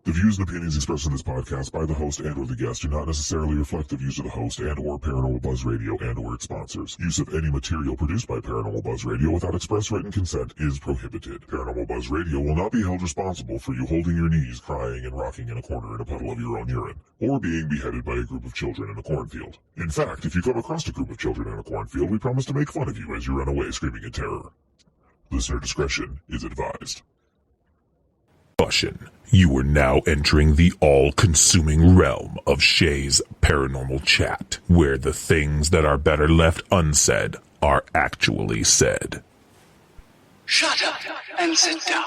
The views and opinions expressed in this podcast by the host and or the guest do not necessarily reflect the views of the host and or Paranormal Buzz Radio and or its sponsors. Use of any material produced by Paranormal Buzz Radio without express written consent is prohibited. Paranormal Buzz Radio will not be held responsible for you holding your knees, crying, and rocking in a corner in a puddle of your own urine, or being beheaded by a group of children in a cornfield. In fact, if you come across a group of children in a cornfield, we promise to make fun of you as you run away screaming in terror. Listener discretion is advised. You are now entering the all-consuming realm of Shea's Paranormal Chat, where the things that are better left unsaid are actually said. Shut up and sit down.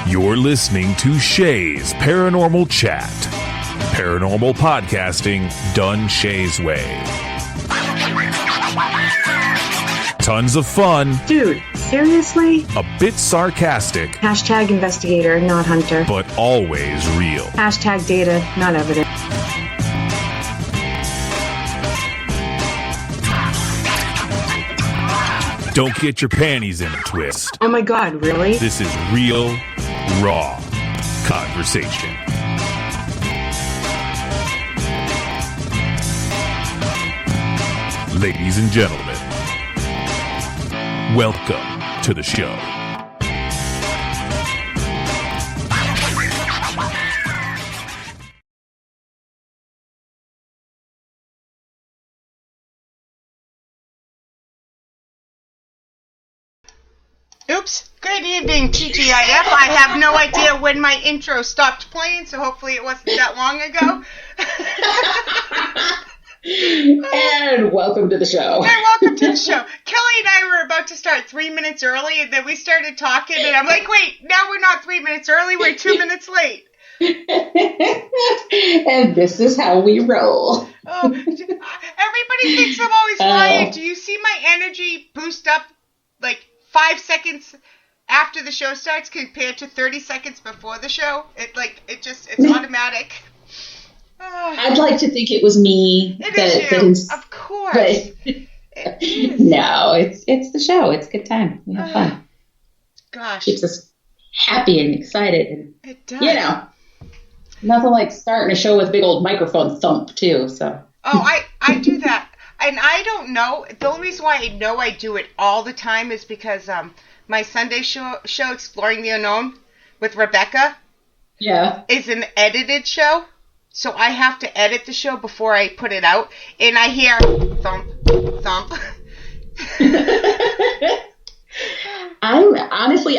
You're listening to Shea's Paranormal Chat. Paranormal podcasting done Shea's way. Tons of fun. Dude, seriously? A bit sarcastic. Hashtag investigator, not hunter. But always real. Hashtag data, not evidence. Don't get your panties in a twist. Oh my god, really? This is real, raw conversation. Ladies and gentlemen, welcome to the show. Oops. Good evening, TGIF. I have no idea when my intro stopped playing, so hopefully it wasn't that long ago. And welcome to the show. And welcome to the show. Kelly and I were about to start 3 minutes early, and then we started talking, and I'm like, wait, now we're not 3 minutes early, we're 2 minutes late. And this is how we roll. Oh, everybody thinks I'm always lying. Do you see my energy boost up like 5 seconds after the show starts compared to 30 seconds before the show? It's automatic. I'd like to think it was me. It is you, of course. It is. No, it's the show. It's a good time. We have fun. Gosh. Keeps us happy and excited. And, it does. You know, nothing like starting a show with a big old microphone thump, too. So. Oh, I do that. And I don't know. The only reason why I know I do it all the time is because my Sunday show Exploring the Unknown with Rebecca is an edited show. So I have to edit the show before I put it out. And I hear thump, thump.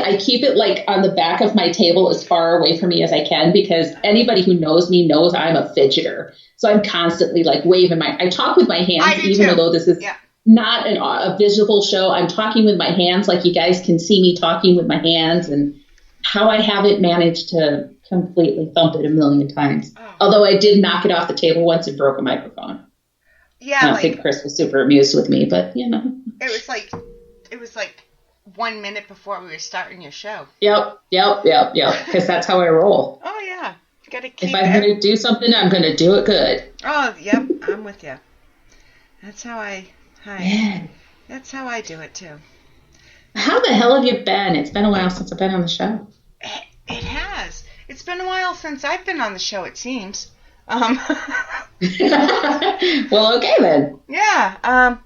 I keep it like on the back of my table as far away from me as I can, because anybody who knows me knows I'm a fidgeter. So I'm constantly like waving I talk with my hands, even though this is not a visual show. I'm talking with my hands, like you guys can see me talking with my hands, and how I haven't managed to completely thump it a million times. Oh. Although I did knock it off the table once and broke a microphone. Yeah. I don't think Chris was super amused with me, but you know. It was like 1 minute before we were starting your show. Yep. Because that's how I roll. Oh yeah. Gotta keep if I'm going to do something, I'm going to do it good. Oh, yep. I'm with you. That's how that's how I do it too. How the hell have you been? It's been a while since I've been on the show. It has. It's been a while since I've been on the show, it seems. Well, okay then. Yeah. I'm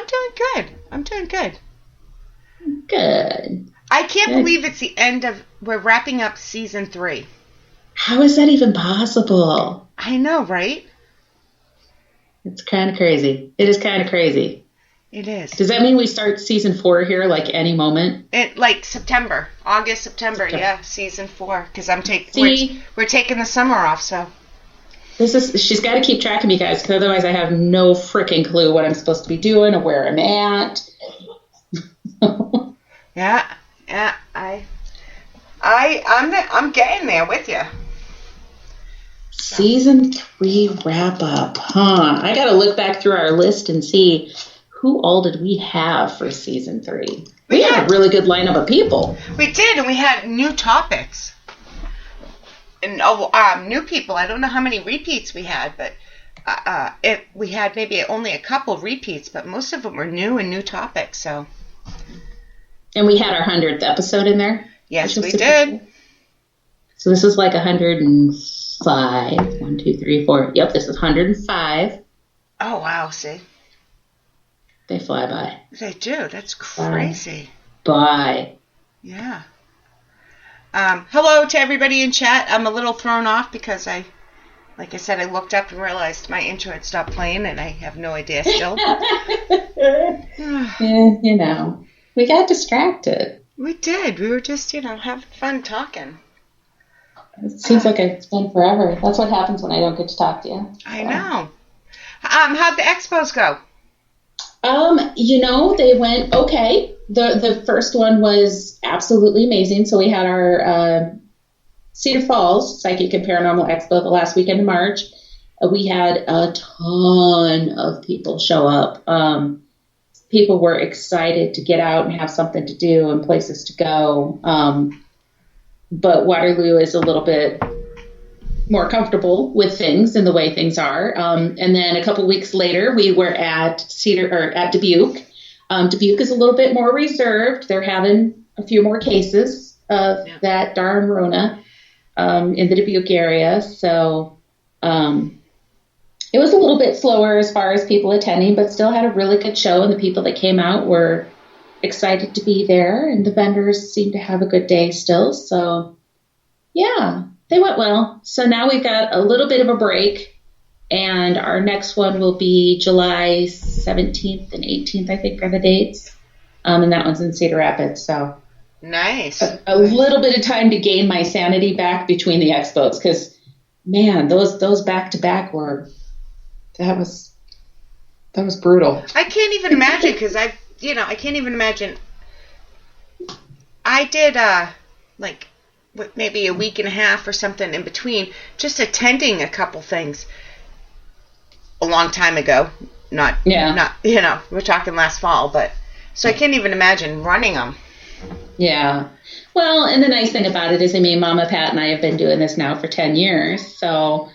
doing good. Good. I can't believe it's the end we're wrapping up season 3. How is that even possible? I know, right? It's kind of crazy. It is kind of crazy. It is. Does that mean we start season 4 here, like any moment? September, yeah, season 4. Because we're taking the summer off, so. She's got to keep track of me, guys, because otherwise I have no freaking clue what I'm supposed to be doing or where I'm at. Yeah, I'm getting there with you. Season 3 wrap up, huh? I got to look back through our list and see who all did we have for season 3? We had a really good lineup of people. We did, and we had new topics. And new people. I don't know how many repeats we had, but we had maybe only a couple repeats, but most of them were new and new topics. So. And we had our 100th episode in there. Yes, we did. So this is like 105. 1, 2, 3, 4. Yep, this is 105. Oh, wow, see? They fly by. They do. That's crazy. Bye. Yeah. Hello to everybody in chat. I'm a little thrown off because like I said, I looked up and realized my intro had stopped playing, and I have no idea still. You know, we got distracted. We did. We were just, having fun talking. It seems like it's been forever. That's what happens when I don't get to talk to you. I know. How'd the expos go? They went okay. The first one was absolutely amazing. So we had our Cedar Falls Psychic and Paranormal Expo the last weekend of March. We had a ton of people show up. People were excited to get out and have something to do and places to go. But Waterloo is a little bit more comfortable with things and the way things are. And then a couple weeks later, we were at Dubuque. Dubuque is a little bit more reserved. They're having a few more cases of that darn Rona in the Dubuque area. So it was a little bit slower as far as people attending, but still had a really good show. And the people that came out were excited to be there. And the vendors seemed to have a good day still. So, yeah, they went well. So now we've got a little bit of a break. And our next one will be July 17th and 18th, I think, are the dates. And that one's in Cedar Rapids. So nice. A little bit of time to gain my sanity back between the expos. Because, man, those back-to-back were, that was brutal. I can't even imagine because I can't even imagine. I did, maybe a week and a half or something in between, just attending a couple things. A long time ago, not we're talking last fall, but so I can't even imagine running them. Yeah. Well, and the nice thing about it is, Mama Pat and I have been doing this now for 10 years, so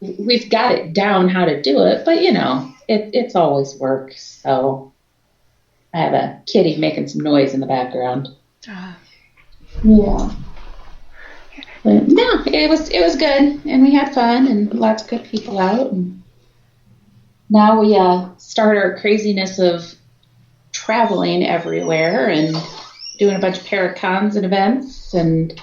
we've got it down how to do it, but it's always work. So I have a kitty making some noise in the background. Yeah. But no, it was good, and we had fun, and lots of good people out. And now we start our craziness of traveling everywhere and doing a bunch of paracons and events, and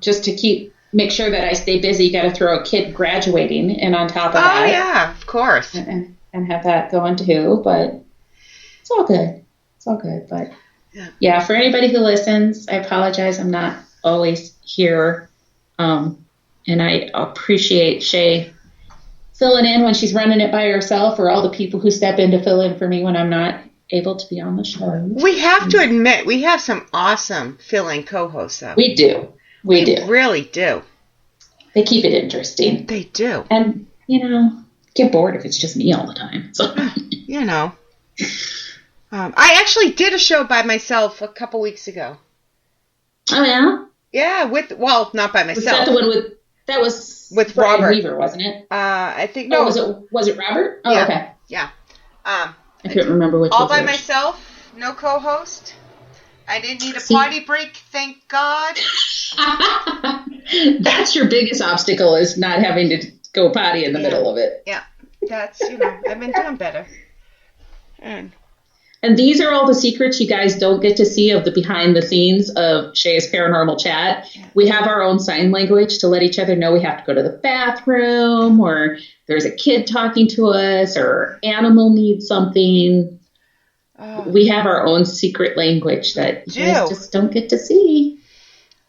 just to make sure that I stay busy. You got to throw a kid graduating in on top of that. Oh yeah, of course, and have that going too. But it's all good. But. Yeah, for anybody who listens, I apologize. I'm not always here. And I appreciate Shea filling in when she's running it by herself, or all the people who step in to fill in for me when I'm not able to be on the show. We have to admit, we have some awesome fill-in co-hosts, though. We do. We really do. They keep it interesting. They do. And, get bored if it's just me all the time. So. I actually did a show by myself a couple weeks ago. Oh, yeah? Yeah, not by myself. Was that the one that was with Brian Robert Weaver, wasn't it? I think, no. Was it Robert? Oh, yeah. Okay. Yeah. I couldn't remember which all by myself, no co-host. I didn't need a potty break, thank God. That's your biggest obstacle, is not having to go potty in the middle of it. Yeah. That's, I've been doing better. And these are all the secrets you guys don't get to see of the behind the scenes of Shea's Paranormal Chat. We have our own sign language to let each other know we have to go to the bathroom, or there's a kid talking to us, or animal needs something. We have our own secret language that you guys just don't get to see.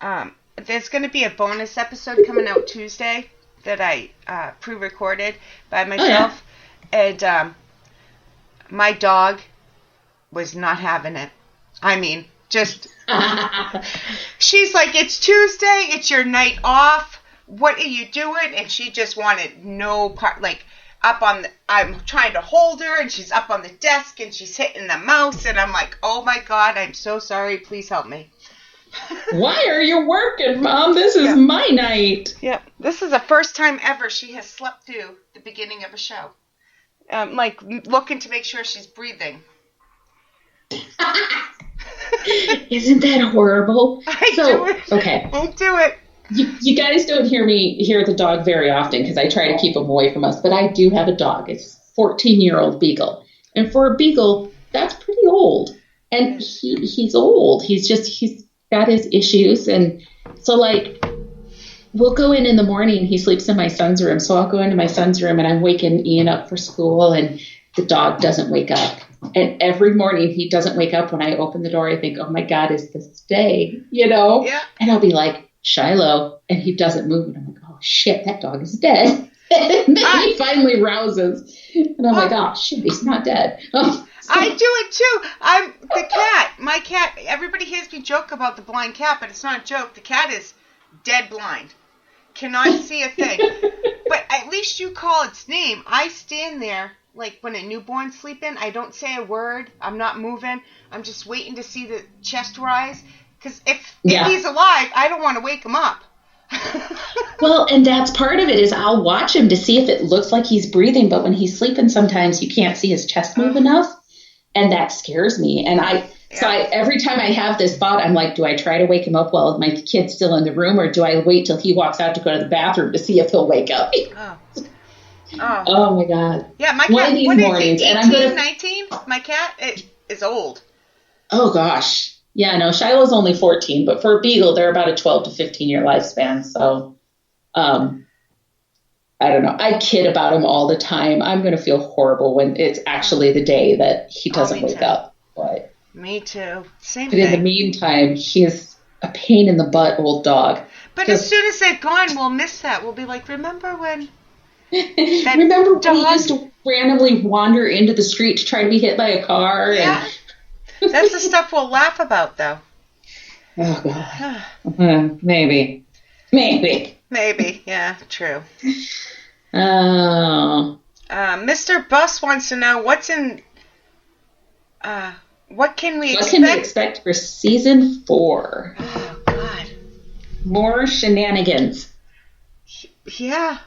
There's going to be a bonus episode coming out Tuesday that I pre-recorded by myself. Oh, yeah. And my dog was not having it. She's like, it's Tuesday, it's your night off, what are you doing? And she just wanted no part, I'm trying to hold her, and she's up on the desk, and she's hitting the mouse, and I'm like, oh my God, I'm so sorry. Please help me. Why are you working, Mom? This is my night. Yeah, this is the first time ever she has slept through the beginning of a show. Like, looking to make sure she's breathing. Isn't that horrible? I do it. Okay. I do it. You guys don't hear the dog very often because I try to keep him away from us, but I do have a dog. It's a 14-year-old beagle. And for a beagle, that's pretty old. And he's old. He's got his issues. And so, like, we'll go in the morning. He sleeps in my son's room. So I'll go into my son's room, and I'm waking Ian up for school, and the dog doesn't wake up. And every morning he doesn't wake up. When I open the door, I think, oh my God, is this day? Yeah. And I'll be like, Shiloh, and he doesn't move. And I'm like, oh shit, that dog is dead. And then he finally rouses. And I'm like, oh shit, he's not dead. Oh, I do it too. I'm the cat. My cat, everybody hears me joke about the blind cat, but it's not a joke. The cat is dead blind. Cannot see a thing. But at least you call its name. I stand there like when a newborn's sleeping. I don't say a word. I'm not moving. I'm just waiting to see the chest rise. Because if he's alive, I don't want to wake him up. Well, and that's part of it is I'll watch him to see if it looks like he's breathing. But when he's sleeping, sometimes you can't see his chest move enough. And that scares me. And every time I have this thought, I'm like, do I try to wake him up while my kid's still in the room? Or do I wait till he walks out to go to the bathroom to see if he'll wake up? Oh my God. Yeah, my cat, one of these mornings, 18, and I'm gonna 19? My cat is old. Oh gosh. Yeah, no, Shiloh's only 14, but for a beagle, they're about a 12 to 15 year lifespan. So, I don't know. I kid about him all the time. I'm going to feel horrible when it's actually the day that he doesn't wake up. But, me too. Same thing. But in the meantime, he's a pain in the butt old dog. But as soon as they're gone, we'll miss that. We'll be like, remember when... Remember when he used to randomly wander into the street to try to be hit by a car? Yeah. That's the stuff we'll laugh about, though. Oh, God. Maybe. Yeah, true. Oh. Mr. Bus wants to know what can we expect for season 4? Oh, God. More shenanigans. Yeah.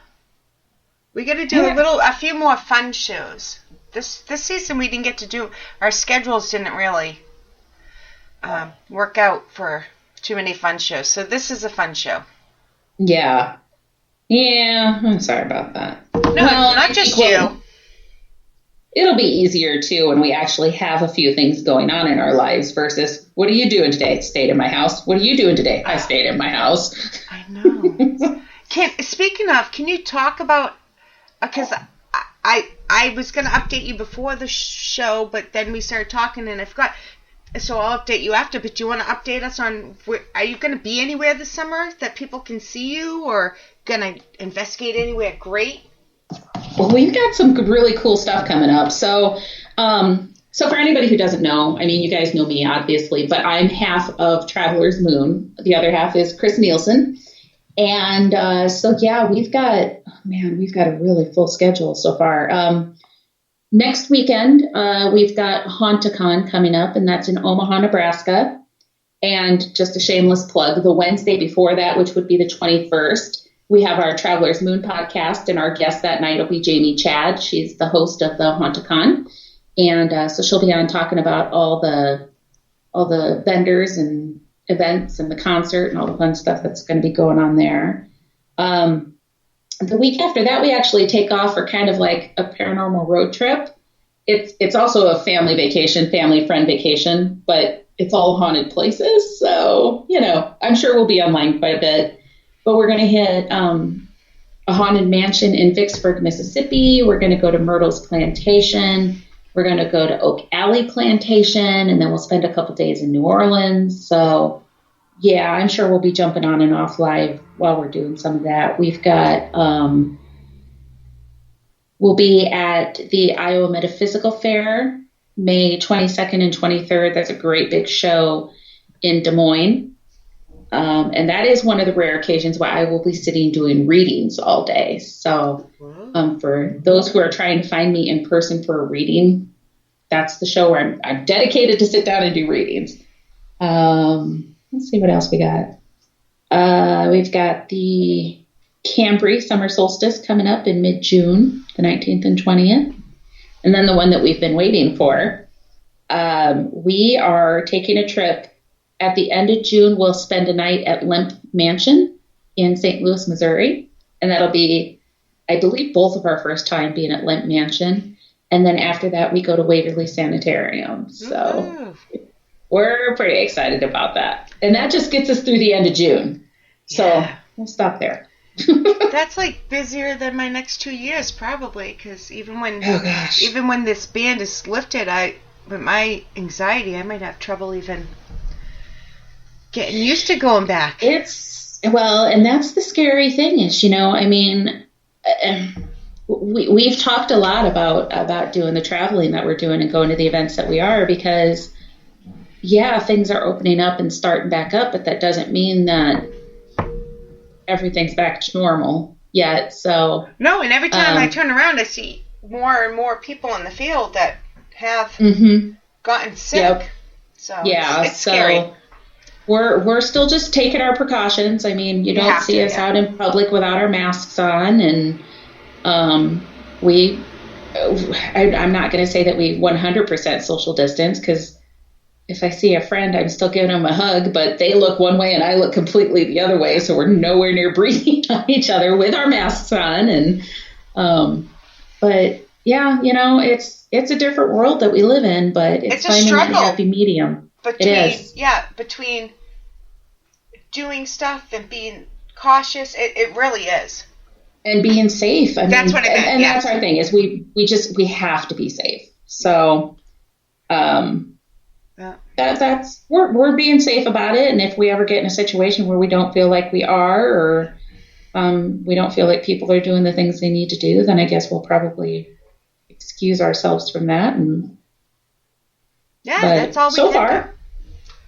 We got to do a few more fun shows. This season we didn't get to do, our schedules didn't really work out for too many fun shows. So this is a fun show. Yeah. Yeah, I'm sorry about that. No, not just you. It'll be easier, too, when we actually have a few things going on in our lives versus, what are you doing today? Stayed in my house. What are you doing today? I stayed in my house. I know. Speaking of, can you talk about, because I was going to update you before the show, but then we started talking and I forgot. So I'll update you after. But do you want to update us on, are you going to be anywhere this summer that people can see you, or going to investigate anywhere great? Well, we've got some really cool stuff coming up. So for anybody who doesn't know, I mean, you guys know me, obviously, but I'm half of Traveler's Moon. The other half is Chris Nielsen. And we've got a really full schedule so far. Next weekend, we've got Haunticon coming up, and that's in Omaha, Nebraska. And just a shameless plug, the Wednesday before that, which would be the 21st, we have our Traveler's Moon podcast, and our guest that night will be Jamie Chad. She's the host of the Haunticon. And so she'll be on talking about all the vendors and events and the concert and all the fun stuff that's going to be going on there. The week after that, we actually take off for kind of like a paranormal road trip. It's also a family vacation, family friend vacation, but it's all haunted places. So, I'm sure we'll be online quite a bit. But we're going to hit a haunted mansion in Vicksburg, Mississippi. We're going to go to Myrtle's Plantation. We're going to go to Oak Alley Plantation, and then we'll spend a couple days in New Orleans. So, yeah, I'm sure we'll be jumping on and off live while we're doing some of that. We've got, we'll be at the Iowa Metaphysical Fair, May 22nd and 23rd. That's a great big show in Des Moines. And that is one of the rare occasions where I will be sitting doing readings all day. So for those who are trying to find me in person for a reading, that's the show where I'm dedicated to sit down and do readings. Let's see what else we got. We've got the Cambrie Summer Solstice coming up in mid-June, the 19th and 20th. And then the one that we've been waiting for. We are taking a trip. At the end of June, we'll spend a night at Lemp Mansion in St. Louis, Missouri. And that'll be, I believe, both of our first time being at Lemp Mansion. And then after that, we go to Waverly Sanitarium. So we're pretty excited about that. And that just gets us through the end of June. So we'll stop there. That's like busier than my next 2 years, probably. Because even when this ban is lifted, with my anxiety, I might have trouble even getting used to going back. And that's the scary thing is, I mean, we've talked a lot about doing the traveling that we're doing and going to the events that we are because, things are opening up and starting back up, but that doesn't mean that everything's back to normal yet. So no, and every time I turn around, I see more and more people in the field that have gotten sick. Yep. So it's scary. We're still just taking our precautions. I mean, you don't see us out in public without our masks on, and I'm not going to say that we 100% social distance because if I see a friend, I'm still giving them a hug, but they look one way and I look completely the other way, so we're nowhere near breathing on each other with our masks on. And but it's a different world that we live in, but it's finding that happy medium. Between doing stuff and being cautious, it really is. And being safe. I that's mean, what I meant. And that's our thing is we have to be safe. So that's we're being safe about it. And if we ever get in a situation where we don't feel like we are, or we don't feel like people are doing the things they need to do, then I guess we'll probably excuse ourselves from that. And that's all we so far.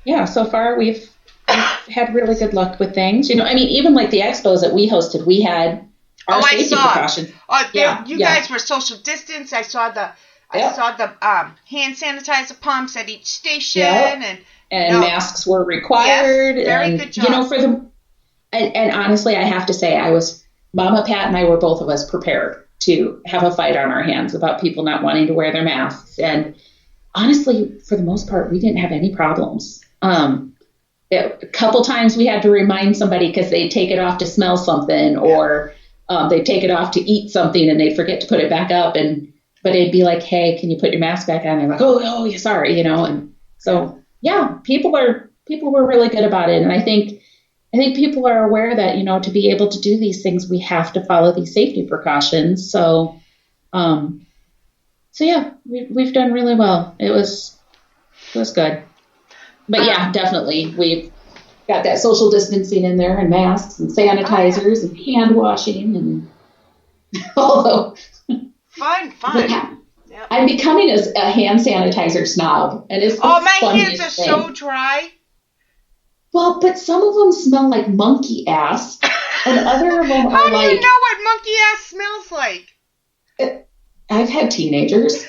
Yeah, so far we've had really good luck with things. I mean, even like the expos that we hosted, we had our safety precautions. You guys were social distance. I saw the hand sanitizer pumps at each station, and masks were required. Yes, very good job. And honestly, I have to say, Mama Pat and I were both of us prepared to have a fight on our hands about people not wanting to wear their masks. And honestly, for the most part, we didn't have any problems. A couple times we had to remind somebody because they'd take it off to smell something, or they'd take it off to eat something and they'd forget to put it back up. But it'd be like, hey, can you put your mask back on? They're like, oh, sorry, And so, people were really good about it. And I think people are aware that, to be able to do these things, we have to follow these safety precautions. So, we've done really well. It was good. But definitely we've got that social distancing in there and masks and sanitizers and hand washing and although fun. Yep. I'm becoming a hand sanitizer snob, and it's my hands are so dry. Well, but some of them smell like monkey ass, and other of them are How like. do you know what monkey ass smells like? I've had teenagers.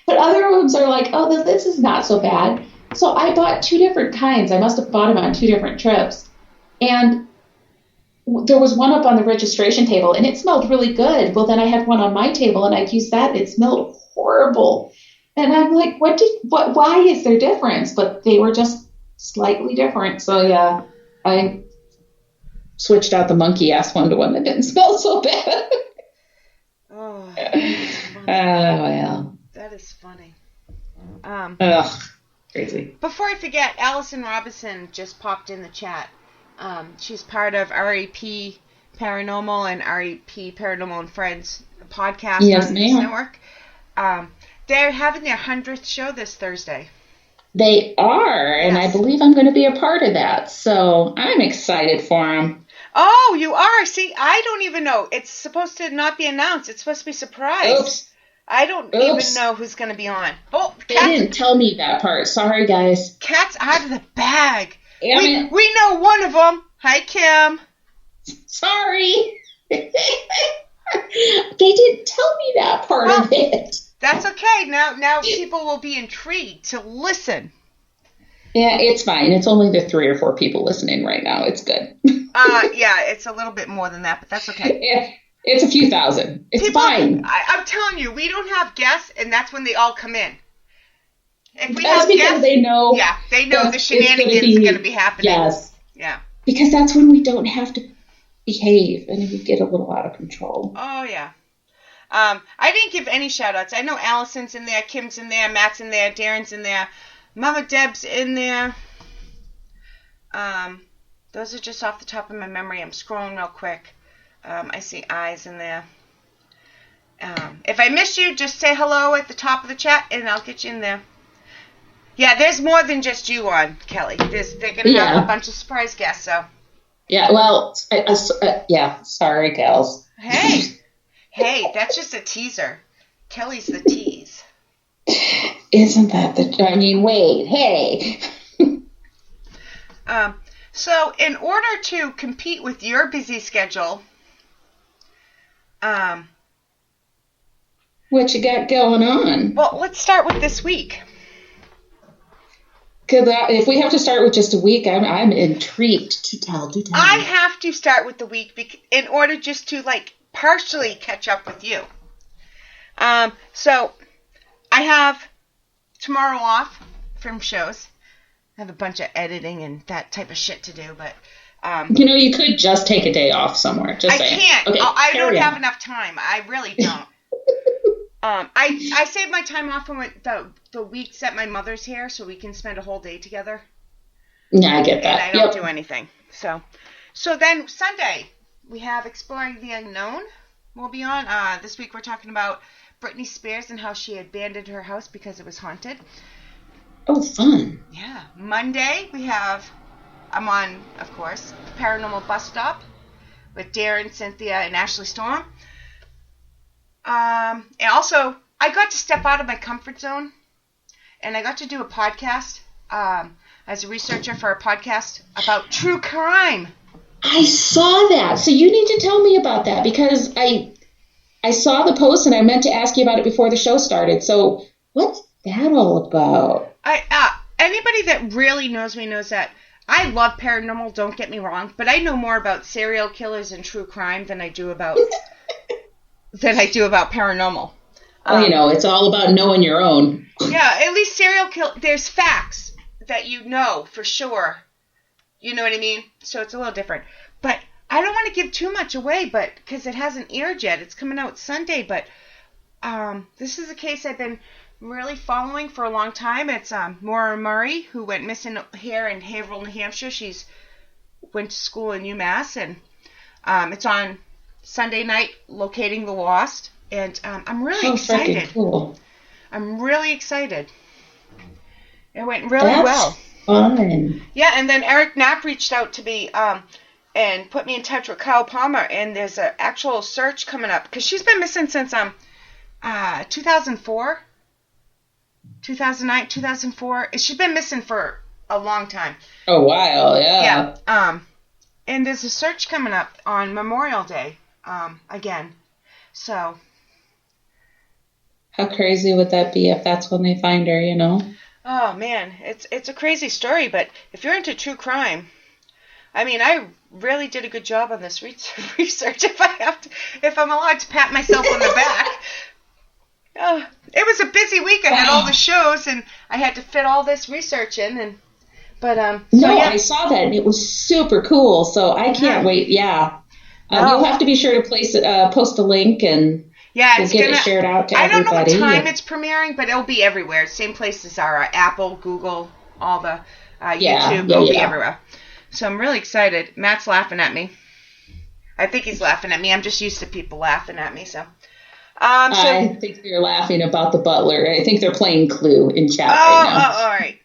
But other ones are like, oh, this is not so bad. So I bought 2 different kinds. I must have bought them on 2 different trips. And there was one up on the registration table, and it smelled really good. Well, then I had one on my table, and I'd used that, and it smelled horrible. And I'm like, why is there difference? But they were just slightly different. So, I switched out the monkey ass one to one that didn't smell so bad. Oh, well. That is funny. Crazy. Before I forget, Allison Robinson just popped in the chat. She's part of REP Paranormal and REP Paranormal and Friends podcast on this network. They're having their 100th show this Thursday. They are, and I believe I'm going to be a part of that. So I'm excited for them. Oh, you are? See, I don't even know. It's supposed to not be announced. It's supposed to be surprise. Oops. I don't even know who's going to be on. Oh, they didn't tell me that part. Sorry, guys. Cat's out of the bag. We know one of them. Hi, Kim. Sorry. They didn't tell me that part of it. That's okay. Now people will be intrigued to listen. Yeah, it's fine. It's only the 3 or 4 people listening right now. It's good. Yeah, it's a little bit more than that, but that's okay. Yeah, it's a few thousand. It's fine. I'm telling you, we don't have guests, and that's when they all come in. If we that's have because guests, they know. Yeah, they know the shenanigans are going to be happening. Yes. Yeah. Because that's when we don't have to behave, and we get a little out of control. Oh, yeah. I didn't give any shout-outs. I know Allison's in there, Kim's in there, Matt's in there, Darren's in there, Mama Deb's in there. Those are just off the top of my memory. I'm scrolling real quick. I see eyes in there. If I miss you, just say hello at the top of the chat, and I'll get you in there. Yeah, there's more than just you on, Kelly. They're going to have a bunch of surprise guests, so. Yeah, well, yeah, sorry, gals. Hey, that's just a teaser. Kelly's the tease. Isn't that wait, hey. So in order to compete with your busy schedule, what you got going on? Well, let's start with this week. If we have to start with just a week, I'm intrigued to tell. I have to start with the week in order just to partially catch up with you. So I have tomorrow off from shows. I have a bunch of editing and that type of shit to do, but you could just take a day off somewhere. Just I can't. Okay, I don't have enough time. I really don't. I save my time off from the weeks that my mother's here, so we can spend a whole day together. Yeah, I get that. And I don't do anything. So then Sunday we have Exploring the Unknown. We'll be on. This week we're talking about Britney Spears and how she abandoned her house because it was haunted. Oh, fun. Yeah. Monday I'm on, of course, Paranormal Bus Stop with Darren, Cynthia, and Ashley Storm. And also, I got to step out of my comfort zone, and I got to do a podcast as a researcher for a podcast about true crime. I saw that. So you need to tell me about that, because I saw the post, and I meant to ask you about it before the show started. So what's that all about? Anybody that really knows me knows that I love paranormal, don't get me wrong, but I know more about serial killers and true crime than I do about paranormal. Well, it's all about knowing your own. Yeah, at least serial kill. There's facts that you know for sure. You know what I mean? So it's a little different. But I don't want to give too much away, but because it hasn't aired yet. It's coming out Sunday, but this is a case I've been really following for a long time. It's Maura Murray, who went missing here in Haverhill, New Hampshire. She's went to school in UMass, and it's on Sunday night, Locating the Lost, and I'm really excited. Cool. I'm really excited. It went really well. Fun. Yeah, and then Eric Knapp reached out to me and put me in touch with Kyle Palmer, and there's an actual search coming up, because she's been missing since 2004, 2009, 2004. She's been missing for a long time. A while, yeah. Yeah. And there's a search coming up on Memorial Day, again. So. How crazy would that be if that's when they find her, Oh, man. It's a crazy story, but if you're into true crime, I mean, I really did a good job on this research, if I'm allowed to pat myself on the back. It was a busy week. I had all the shows, and I had to fit all this research in, yeah. I saw that, and it was super cool, so I can't wait. Yeah. You'll have to be sure to post a link, and we'll get it shared out to everybody. I don't know what time it's premiering, but it'll be everywhere. Same places are Apple, Google, all the YouTube. It'll be everywhere. So I'm really excited. Matt's laughing at me. I think he's laughing at me. I'm just used to people laughing at me, so. I think they're laughing about the butler. I think they're playing Clue in chat right now. Oh, all right.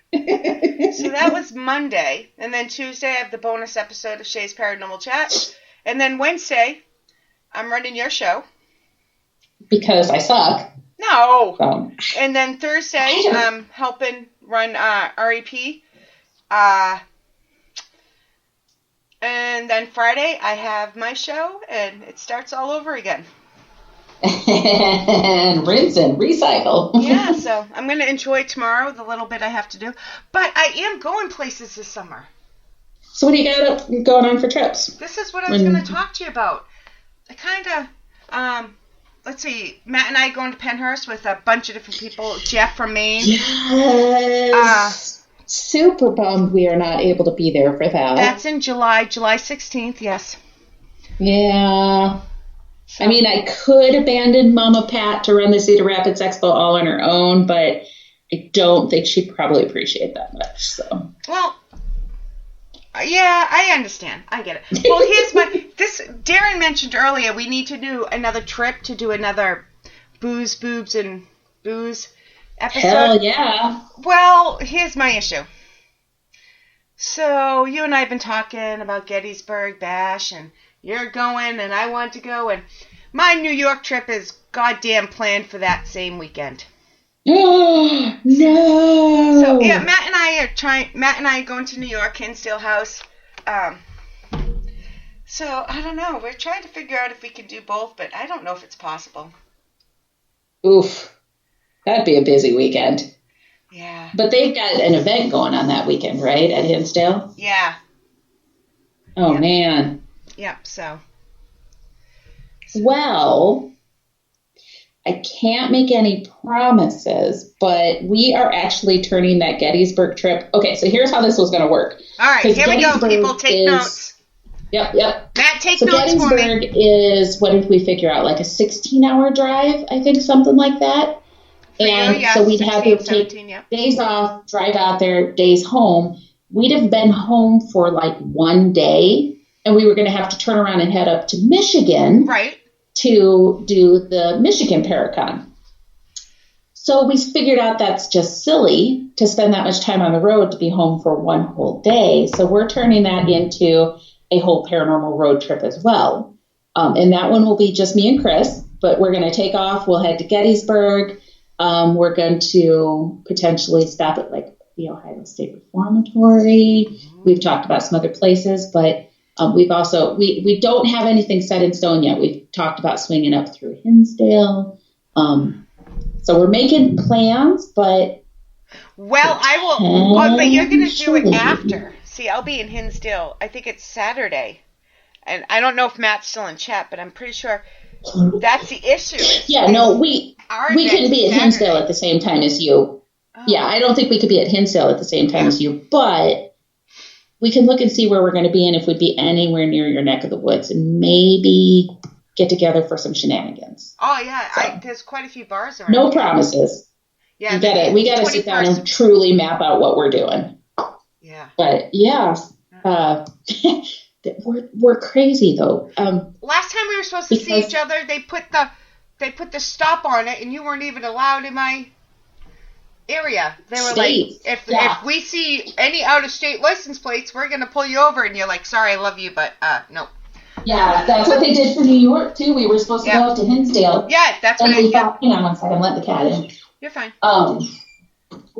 So that was Monday. And then Tuesday, I have the bonus episode of Shea's Paranormal Chat. And then Wednesday, I'm running your show. Because I suck. No. And then Thursday, I'm helping run REP. And then Friday, I have my show, and it starts all over again. And rinse and recycle. Yeah, so I'm going to enjoy tomorrow, the little bit I have to do. But I am going places this summer. So what do you got going on for trips? This is what I was going to talk to you about. I kind of, let's see, Matt and I are going to Penhurst with a bunch of different people. Jeff from Maine. Yes. Super bummed we are not able to be there for that. That's in July 16th, yes. Yeah. So. I mean, I could abandon Mama Pat to run the Cedar Rapids Expo all on her own, but I don't think she'd probably appreciate that much. So. Well, yeah, I understand. I get it. Well, Darren mentioned earlier we need to do another trip to do another Booze, Boobs, and Booze episode. Hell yeah. Well, here's my issue. So, you and I have been talking about Gettysburg Bash, and you're going, and I want to go, and my New York trip is goddamn planned for that same weekend. Oh, no. So, yeah, Matt and I are going to New York, Hinsdale House. So, I don't know. We're trying to figure out if we can do both, but I don't know if it's possible. Oof. That'd be a busy weekend. Yeah. But they've got an event going on that weekend, right, at Hinsdale? Yeah. Oh, man. Yep, so. Well, I can't make any promises, but we are actually turning that Gettysburg trip. Okay, so here's how this was going to work. All right, here we go, people. Take notes. Yep. Matt, take notes for me. Gettysburg is, what did we figure out, like a 16-hour drive, I think, something like that. And so we'd have to take days off, drive out there, days home. We'd have been home for like one day, and we were going to have to turn around and head up to Michigan to do the Michigan Paracon. So we figured out that's just silly to spend that much time on the road to be home for one whole day. So we're turning that into a whole paranormal road trip as well. And that one will be just me and Chris, but we're going to take off. We'll head to Gettysburg. We're going to potentially stop at like the Ohio State Reformatory. We've talked about some other places, but we've also, we don't have anything set in stone yet. We've talked about swinging up through Hinsdale. So we're making plans, but. Well, I will, but you're going to do it after. See, I'll be in Hinsdale. I think it's Saturday. And I don't know if Matt's still in chat, but I'm pretty sure that's the issue. Yeah, no, we couldn't be at Hinsdale at the same time as you. Oh. Yeah, I don't think we could be at Hinsdale at the same time as you, but we can look and see where we're going to be and if we'd be anywhere near your neck of the woods and maybe get together for some shenanigans. Oh, yeah, so, there's quite a few bars around. No promises. Yeah, we gotta sit down and truly map out what we're doing. Yeah. But, yeah, we're crazy, though. Last time we were supposed to see each other, they put the stop on it, and you weren't even allowed in my area. They were like, if we see any out-of-state license plates, we're going to pull you over. And you're like, sorry, I love you, but no. Yeah, that's what they did for New York, too. We were supposed to go up to Hinsdale. Yeah, that's what we thought. Hang on one second, let the cat in. You're fine.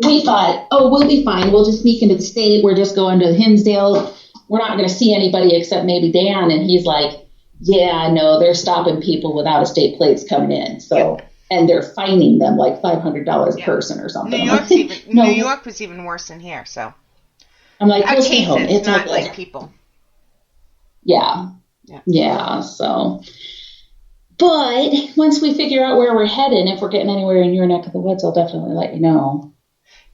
We thought, we'll be fine. We'll just sneak into the state. We're just going to Hinsdale. We're not going to see anybody except maybe Dan. And he's like, yeah, no, they're stopping people with out-of-state plates coming in. So, and they're fining them like $500 a person or something. New York was even worse than here. So I'm like, we'll stay home. It's not like people. Yeah. So, but once we figure out where we're heading, if we're getting anywhere in your neck of the woods, I'll definitely let you know.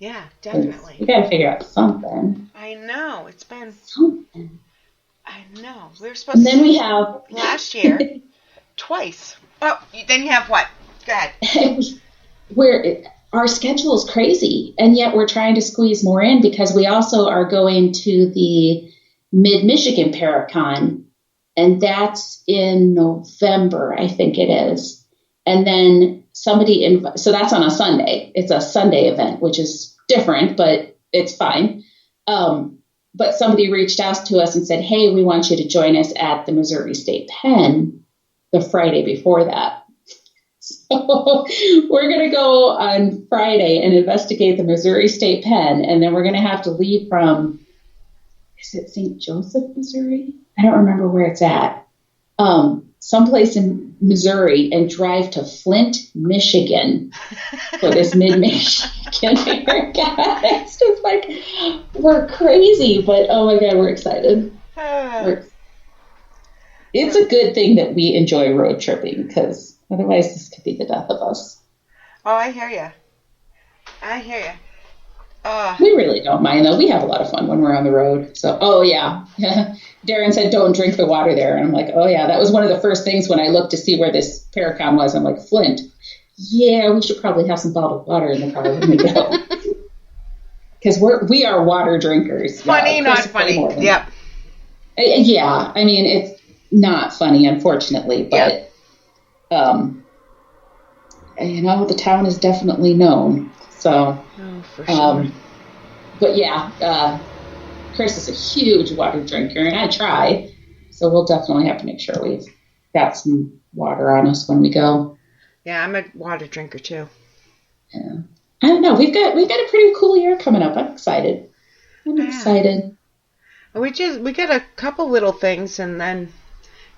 Yeah, definitely. We got to figure out something. I know. It's been something. I know. We were supposed to. Then we have last year twice. Oh, then you have what? Go ahead. Our schedule is crazy, and yet we're trying to squeeze more in because we also are going to the Mid-Michigan Paracon, and that's in November, I think it is. And then so that's on a Sunday. It's a Sunday event, which is different, but it's fine. But somebody reached out to us and said, hey, we want you to join us at the Missouri State Pen the Friday before that. So we're going to go on Friday and investigate the Missouri State Pen, and then we're going to have to leave from, is it St. Joseph, Missouri? I don't remember where it's at. Someplace in Missouri, and drive to Flint, Michigan for this mid-Michigan haircut. It's just like, we're crazy, but oh my God, we're excited. It's a good thing that we enjoy road tripping, because otherwise this could be the death of us. Oh, I hear you. We really don't mind, though. We have a lot of fun when we're on the road. So, oh, yeah. Darren said, don't drink the water there. And I'm like, oh, yeah. That was one of the first things when I looked to see where this Paracon was. I'm like, Flint. Yeah, we should probably have some bottled water in the car when we go. Because we are water drinkers. Funny, not funny. Yep. Yeah. I mean, it's not funny, unfortunately. But, the town is definitely known. So, for sure. But yeah, Chris is a huge water drinker, and I try. So we'll definitely have to make sure we've got some water on us when we go. Yeah, I'm a water drinker too. Yeah, I don't know. We've got a pretty cool year coming up. I'm excited. Excited. We got a couple little things, and then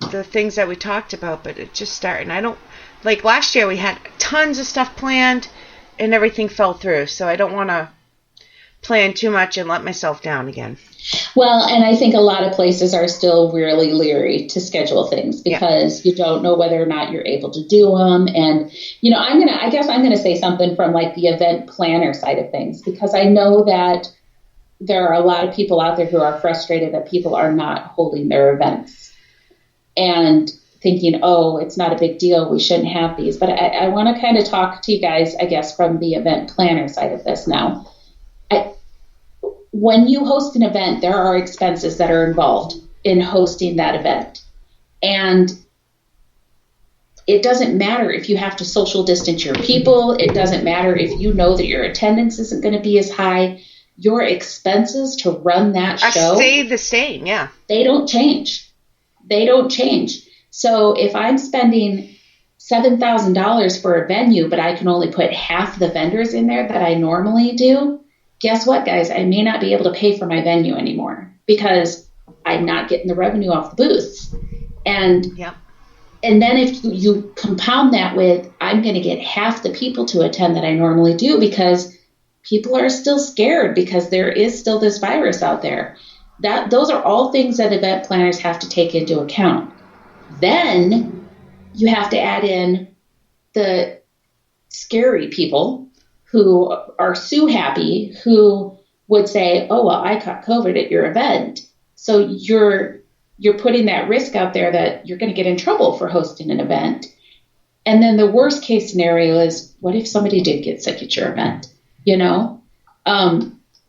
the things that we talked about, but it's just starting. I don't like last year. We had tons of stuff planned, and everything fell through. So I don't want to plan too much and let myself down again. Well, and I think a lot of places are still really leery to schedule things because you don't know whether or not you're able to do them. And, I guess I'm going to say something from like the event planner side of things, because I know that there are a lot of people out there who are frustrated that people are not holding their events and thinking, oh, it's not a big deal, we shouldn't have these. But I want to kind of talk to you guys, I guess, from the event planner side of this now. When you host an event, there are expenses that are involved in hosting that event. And it doesn't matter if you have to social distance your people. It doesn't matter if you know that your attendance isn't going to be as high. Your expenses to run that show stay the same, yeah. They don't change. So if I'm spending $7,000 for a venue, but I can only put half the vendors in there that I normally do, guess what, guys? I may not be able to pay for my venue anymore because I'm not getting the revenue off the booths. And then if you compound that with, I'm going to get half the people to attend that I normally do because people are still scared because there is still this virus out there. Those are all things that event planners have to take into account. Then you have to add in the scary people who are so happy, who would say, oh, well, I caught COVID at your event. So you're putting that risk out there that you're going to get in trouble for hosting an event. And then the worst case scenario is, what if somebody did get sick at your event?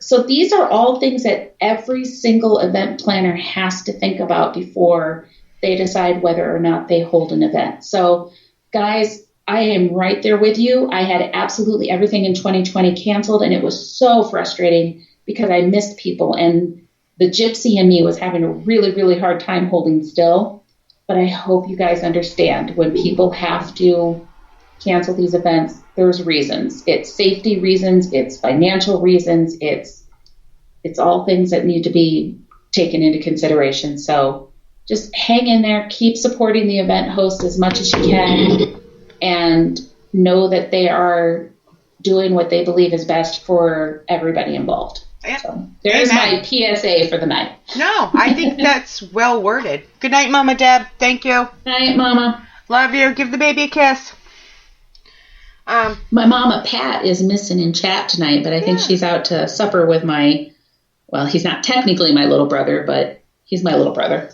So these are all things that every single event planner has to think about before they decide whether or not they hold an event. So guys, I am right there with you. I had absolutely everything in 2020 canceled, and it was so frustrating because I missed people, and the gypsy in me was having a really, really hard time holding still. But I hope you guys understand, when people have to cancel these events, there's reasons. It's safety reasons, it's financial reasons, it's all things that need to be taken into consideration. So just hang in there, keep supporting the event host as much as you can, and know that they are doing what they believe is best for everybody involved. Yeah. So there's my PSA for the night. No, I think that's well worded. Good night, Mama Deb. Thank you. Good night, Mama. Love you. Give the baby a kiss. My mama Pat is missing in chat tonight, but I think she's out to supper with he's not technically my little brother, but he's my little brother.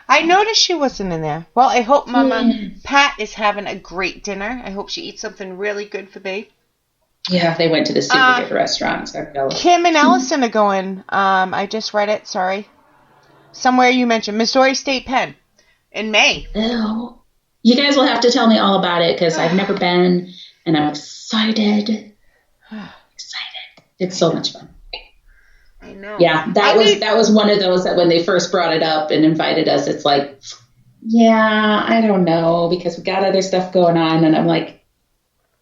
I noticed she wasn't in there. Well, I hope Mama Pat is having a great dinner. I hope she eats something really good for babe. Yeah, they went to the super good restaurant. Kim and Allison are going. I just read it. Sorry. Somewhere you mentioned Missouri State Pen in May. Oh, you guys will have to tell me all about it because I've never been, and I'm excited. It's so much fun. I know. Yeah, that was one of those that when they first brought it up and invited us, it's like, yeah, I don't know, because we got other stuff going on, and I'm like,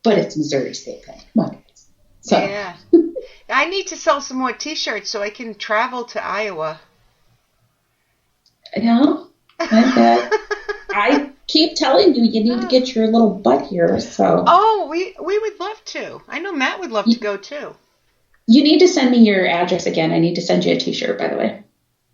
but it's Missouri State Bank. Come on, guys. So. Yeah. I need to sell some more T-shirts so I can travel to Iowa. Yeah, I keep telling you, you need to get your little butt here. So. Oh, we would love to. I know Matt would love to go too. You need to send me your address again. I need to send you a T-shirt, by the way.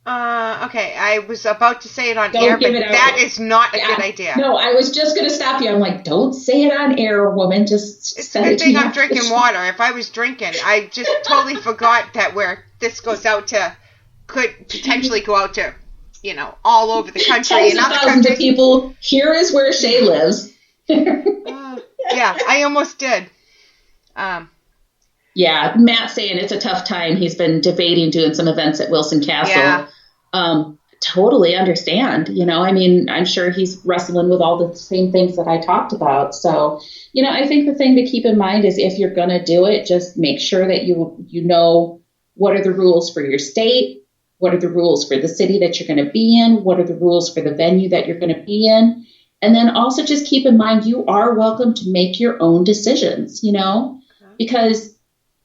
Okay. I was about to say it on air, but that is not a good idea. No, I was just going to stop you. I'm like, don't say it on air, woman. Just it's a good thing I'm drinking water. If I was drinking, I just totally forgot that where this goes out to, could potentially go out to, all over the country. Tens of thousands of people. Here is where Shea lives. Yeah, I almost did. Yeah, Matt's saying it's a tough time. He's been debating doing some events at Wilson Castle. Yeah. Totally understand. I'm sure he's wrestling with all the same things that I talked about. So, I think the thing to keep in mind is if you're going to do it, just make sure that you know what are the rules for your state, what are the rules for the city that you're going to be in, what are the rules for the venue that you're going to be in. And then also just keep in mind you are welcome to make your own decisions, because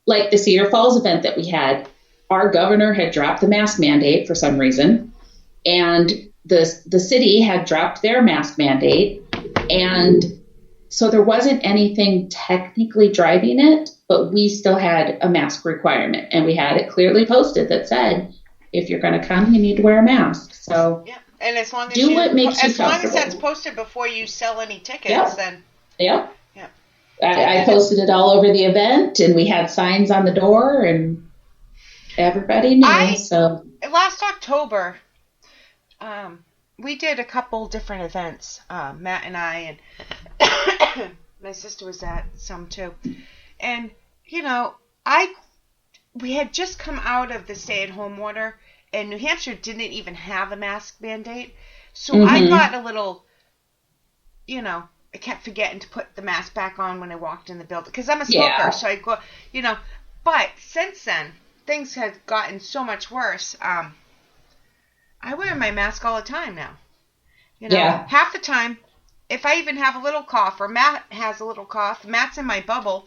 like the Cedar Falls event that we had, our governor had dropped the mask mandate for some reason, and the city had dropped their mask mandate, and so there wasn't anything technically driving it, but we still had a mask requirement, and we had it clearly posted that said, if you're going to come, you need to wear a mask. So yeah, and as long as what makes you as long as that's posted before you sell any tickets, then yeah. I posted it all over the event, and we had signs on the door, and everybody knew. So last October, we did a couple different events. Matt and I, and my sister was at some too. And we had just come out of the stay-at-home order, and New Hampshire didn't even have a mask mandate, so I got a little, I kept forgetting to put the mask back on when I walked in the building because I'm a smoker, so I go, But since then, things have gotten so much worse. I wear my mask all the time now. Half the time, if I even have a little cough or Matt has a little cough, Matt's in my bubble,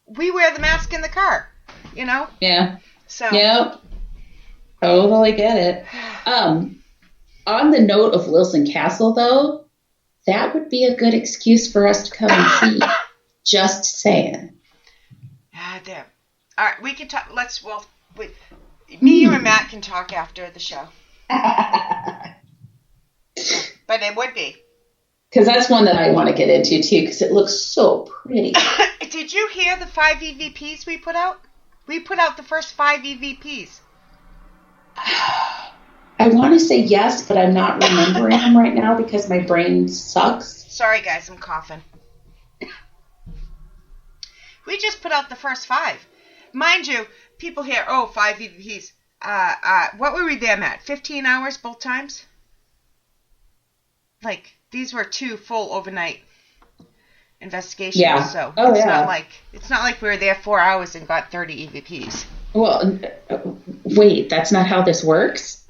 we wear the mask in the car. Yeah. So. Yep. Totally get it. On the note of Wilson Castle, though. That would be a good excuse for us to come and see. Just saying. There. All right, we can talk. Me, you, and Matt can talk after the show. But it would be. Because that's one that I want to get into, too, because it looks so pretty. Did you hear the 5 EVPs we put out? We put out the first 5 EVPs. I want to say yes, but I'm not remembering them right now because my brain sucks. Sorry, guys, I'm coughing. We just put out the first 5. Mind you, people hear, 5 EVPs. What were we there, Matt? 15 hours both times? These were 2 full overnight investigations. Yeah. So it's not like we were there 4 hours and got 30 EVPs. Well, wait, that's not how this works?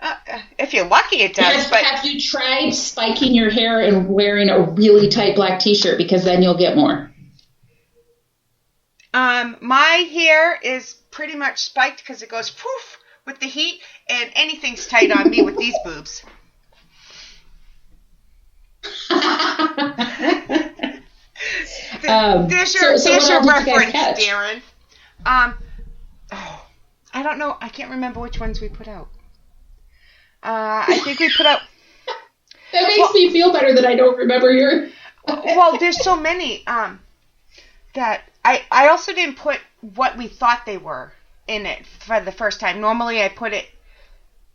If you're lucky, it does. Have you tried spiking your hair and wearing a really tight black T-shirt? Because then you'll get more. My hair is pretty much spiked because it goes poof with the heat, and anything's tight on me with these boobs. There's your reference, Darren. I don't know. I can't remember which ones we put out. I think we put out... That makes me feel better that I don't remember your... Well, there's so many that... I also didn't put what we thought they were in it for the first time. Normally, I put it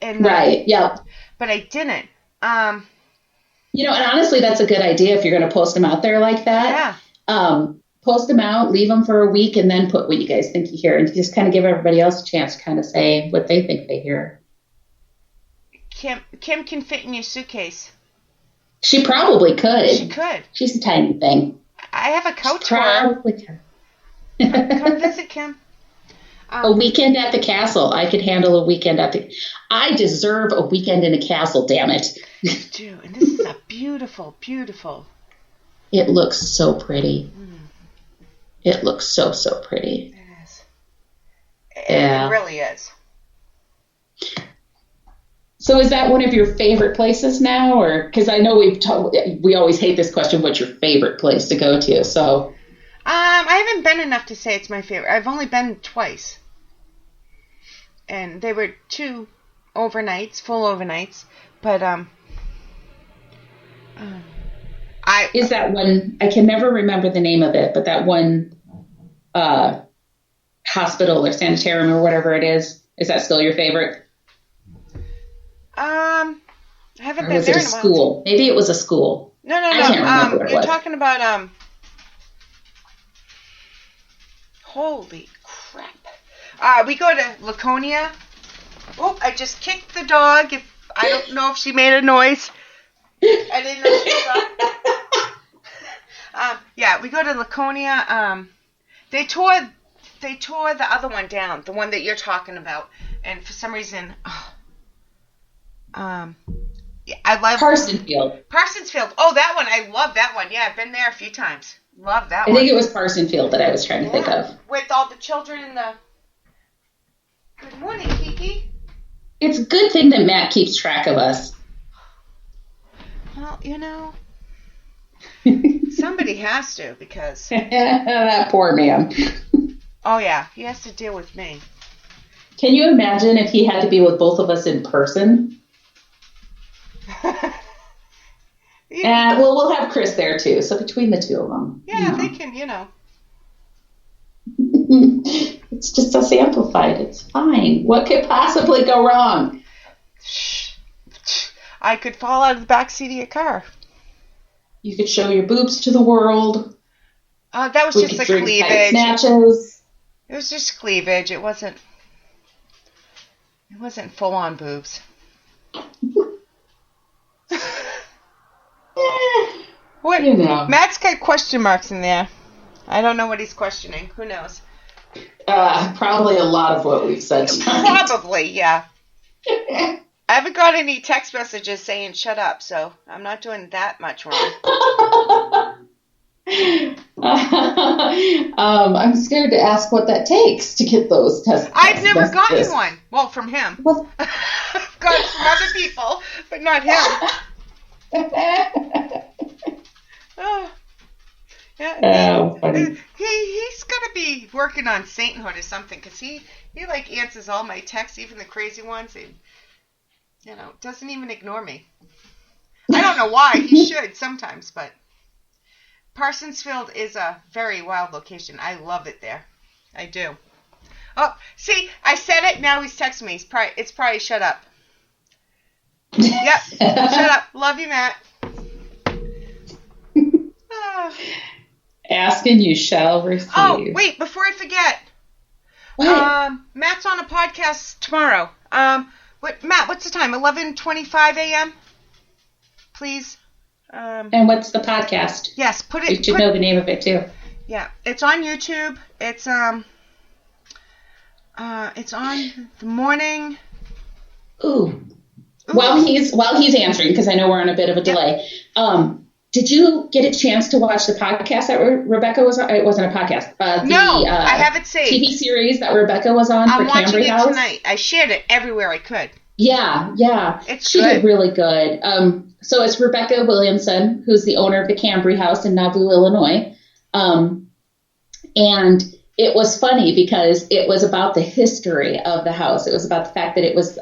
in... Right, yeah. But I didn't. And honestly, that's a good idea if you're going to post them out there like that. Yeah. Post them out, leave them for a week, and then put what you guys think you hear, and just kind of give everybody else a chance to kind of say what they think they hear. Kim can fit in your suitcase. She probably could. She could. She's a tiny thing. I have a coat for her. Come visit Kim. A weekend at the castle. I could handle a weekend at the... I deserve a weekend in a castle, damn it. You do, and this is a beautiful, beautiful... It looks so pretty. It looks so, so pretty. It is. Yeah. It really is. So is that one of your favorite places now? Or because I know we always hate this question, what's your favorite place to go to? So I haven't been enough to say it's my favorite. I've only been twice. And they were 2 overnights, full overnights. But is that one, I can never remember the name of it, but that one hospital or sanitarium or whatever it is that still your favorite? I haven't or been was there it a in a while. school? Maybe it was a school. No. I can't remember what it You're was. talking about holy crap. We go to Laconia. Oh, I just kicked the dog. I don't know if she made a noise. I didn't know she was up. Yeah, we go to Laconia. They tore the other one down, the one that you're talking about, and for some reason, I love Parsonsfield. Oh, that one, I love that one. Yeah, I've been there a few times. Love that one. I think it was Parsonsfield that I was trying to think of. With all the children in the. Good morning, Kiki. It's a good thing that Matt keeps track of us. Well, somebody has to, because that poor man. Oh yeah, he has to deal with me. Can you imagine if he had to be with both of us in person? Well, we'll have Chris there too. So between the two of them, yeah, they can, It's just us amplified. It's fine. What could possibly go wrong? I could fall out of the back seat of your car. You could show your boobs to the world. That was just a cleavage. Snatches. It was just cleavage. It wasn't full on boobs. What? Matt's got question marks in there. I don't know what he's questioning. Who knows? Probably a lot of what we've said tonight. Probably, yeah. I haven't got any text messages saying shut up, so I'm not doing that much wrong. I'm scared to ask what that takes to get those tests. I've never gotten one. Well, from him. I've got it from other people, but not him. Oh. Yeah, funny. He's got to be working on sainthood or something, because he like answers all my texts, even the crazy ones. He, doesn't even ignore me. I don't know why. He should sometimes, but Parsonsfield is a very wild location. I love it there. I do. Oh, see, I said it. Now he's texting me. It's probably shut up. Yep, shut up. Love you, Matt. Ask and you shall receive. Oh, wait, before I forget. What? Matt's on a podcast tomorrow. Matt, what's the time? 11:25 a.m.? Please. And what's the podcast? Yes, You should know the name of it too. Yeah, it's on YouTube. It's on the morning. Ooh. While he's answering, because I know we're on a bit of a delay. Did you get a chance to watch the podcast that Rebecca was on? It wasn't a podcast. No, I have it saved. TV series that Rebecca was on for Cambrie House. I'm watching it tonight. I shared it everywhere I could. Yeah. She did really good. So it's Rebecca Williamson, who's the owner of the Cambrie House in Nauvoo, Illinois. And it was funny because it was about the history of the house. It was about the fact that it was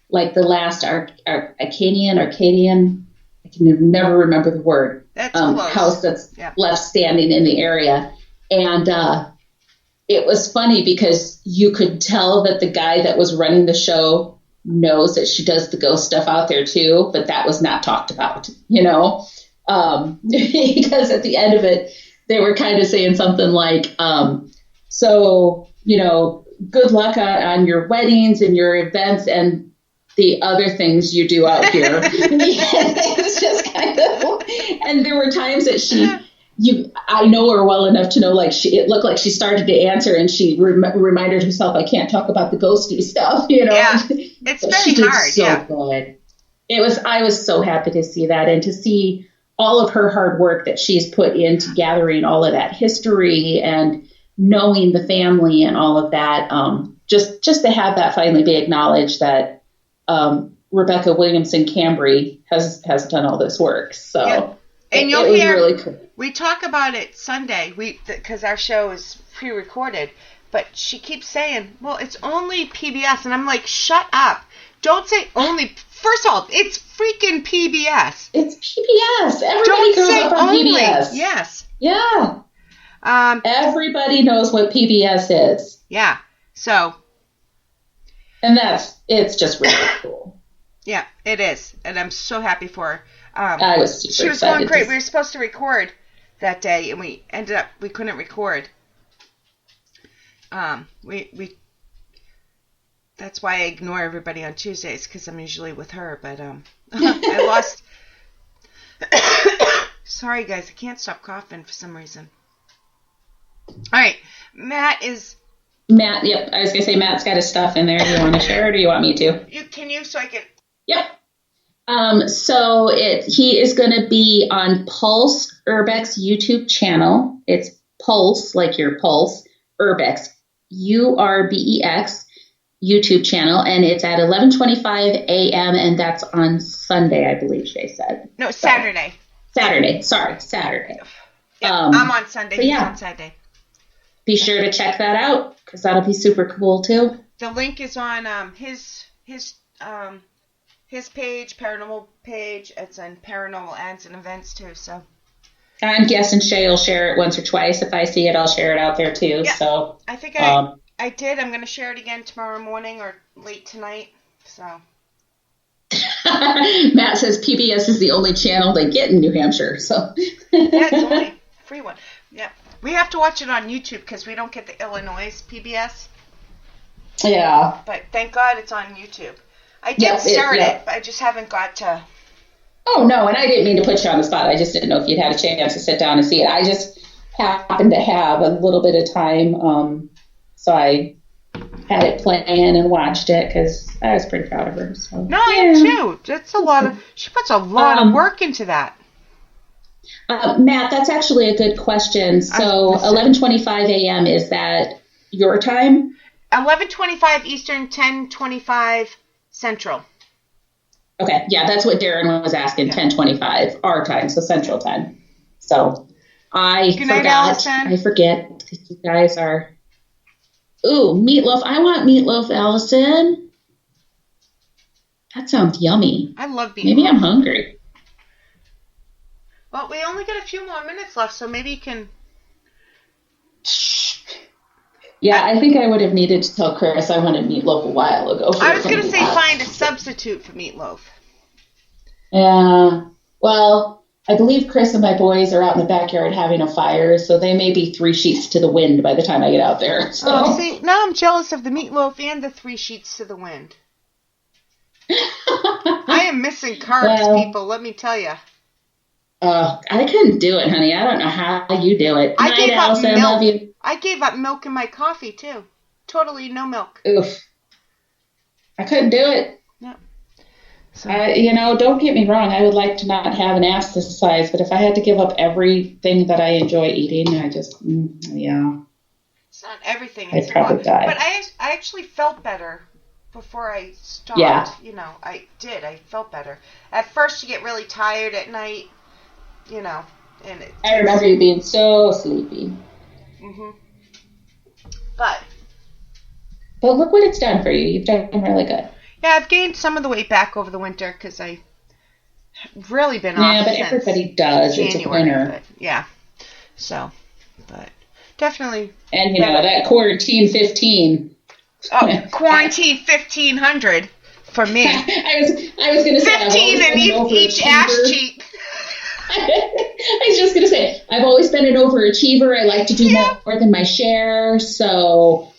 like the last Arcadian, I can never remember the word, house that's left standing in the area. And it was funny because you could tell that the guy that was running the show knows that she does the ghost stuff out there too, but that was not talked about, because at the end of it, they were kind of saying something like, good luck on your weddings and your events and the other things you do out here. It was just kind of, and there were times that I know her well enough to know, like, it looked like she started to answer and she reminded herself, I can't talk about the ghosty stuff, Yeah, it's very she did hard. So good. I was so happy to see that and to see all of her hard work that she's put into gathering all of that history and knowing the family and all of that, just to have that finally be acknowledged that Rebecca Williamson Cambrie has done all this work. So yeah. And it was really cool. We talk about it Sunday because our show is pre-recorded, but she keeps saying, well, it's only PBS. And I'm like, shut up. Don't say only. First of all, it's freaking PBS. It's PBS. Everybody grows up on only. PBS. Yes. Yeah. Everybody knows what PBS is. Yeah. So. And it's just really cool. Yeah, it is. And I'm so happy for her. I was super excited. She was going great. We were supposed to record that day, and we couldn't record. That's why I ignore everybody on Tuesdays, because I'm usually with her, but I lost. Sorry, guys, I can't stop coughing for some reason. All right, Matt, yep, I was going to say Matt's got his stuff in there. Do you want to share it, or do you want me to? Can you, so I can... Yep. So he is going to be on Pulse Urbex YouTube channel. It's Pulse, like your Pulse, Urbex, Urbex YouTube channel, and it's at 11:25 a.m. and that's on Sunday, I believe Shea said. No, Saturday. Saturday. Yeah, I'm on Sunday. He's on Saturday. Be sure to check that out because that'll be super cool too. The link is on his page, Paranormal page. It's on Paranormal Ads and Events too. So I'm guessing Shea will share it once or twice. If I see it, I'll share it out there too. Yeah, so I think I did. I'm going to share it again tomorrow morning or late tonight. So Matt says PBS is the only channel they get in New Hampshire. So yeah, it's only a free one. Yeah, we have to watch it on YouTube because we don't get the Illinois PBS. Yeah, but thank God it's on YouTube. I did start it, but I just haven't got to. Oh, no, and I didn't mean to put you on the spot. I just didn't know if you'd had a chance to sit down and see it. I just happened to have a little bit of time, so I had it playing and watched it because I was pretty proud of her. So. No, I am too. That's a lot of. She puts a lot of work into that. Matt, that's actually a good question. So 11:25 a.m. is that your time? 11:25 Eastern, 10:25 Central. Okay, yeah, that's what Darren was asking. 10:25 our time, so Central time. So I forget that you guys are. Ooh, meatloaf! I want meatloaf, Allison. That sounds yummy. I love meatloaf. Maybe I'm hungry. Well, we only got a few more minutes left, so maybe you can. Yeah, I think I would have needed to tell Chris I wanted meatloaf a while ago. I was going to say find a substitute for meatloaf. Yeah. Well, I believe Chris and my boys are out in the backyard having a fire, so they may be 3 sheets to the wind by the time I get out there. So. Oh, see, now I'm jealous of the meatloaf and the 3 sheets to the wind. I am missing carbs, people, let me tell you. I couldn't do it, honey. I don't know how you do it. I gave up milk. Love you. I gave up milk in my coffee, too. Totally no milk. Oof. I couldn't do it. No. So. Don't get me wrong. I would like to not have an ass this size, but if I had to give up everything that I enjoy eating, I just, yeah. It's not everything. I'd probably die. But I actually felt better before I stopped. Yeah. I did. I felt better. At first, you get really tired at night, and I remember you being so sleepy. Mm-hmm. But look what it's done for you. You've done really good. Yeah, I've gained some of the weight back over the winter because I've really been off. Yeah, but everybody does. January, it's a winter. But, yeah. So, but definitely. And that quarantine 15. Oh, quarantine 1500 for me. I was going to say 15 in each ass cheek. I was just going to say, I've always been an overachiever. I like to do more than my share, so.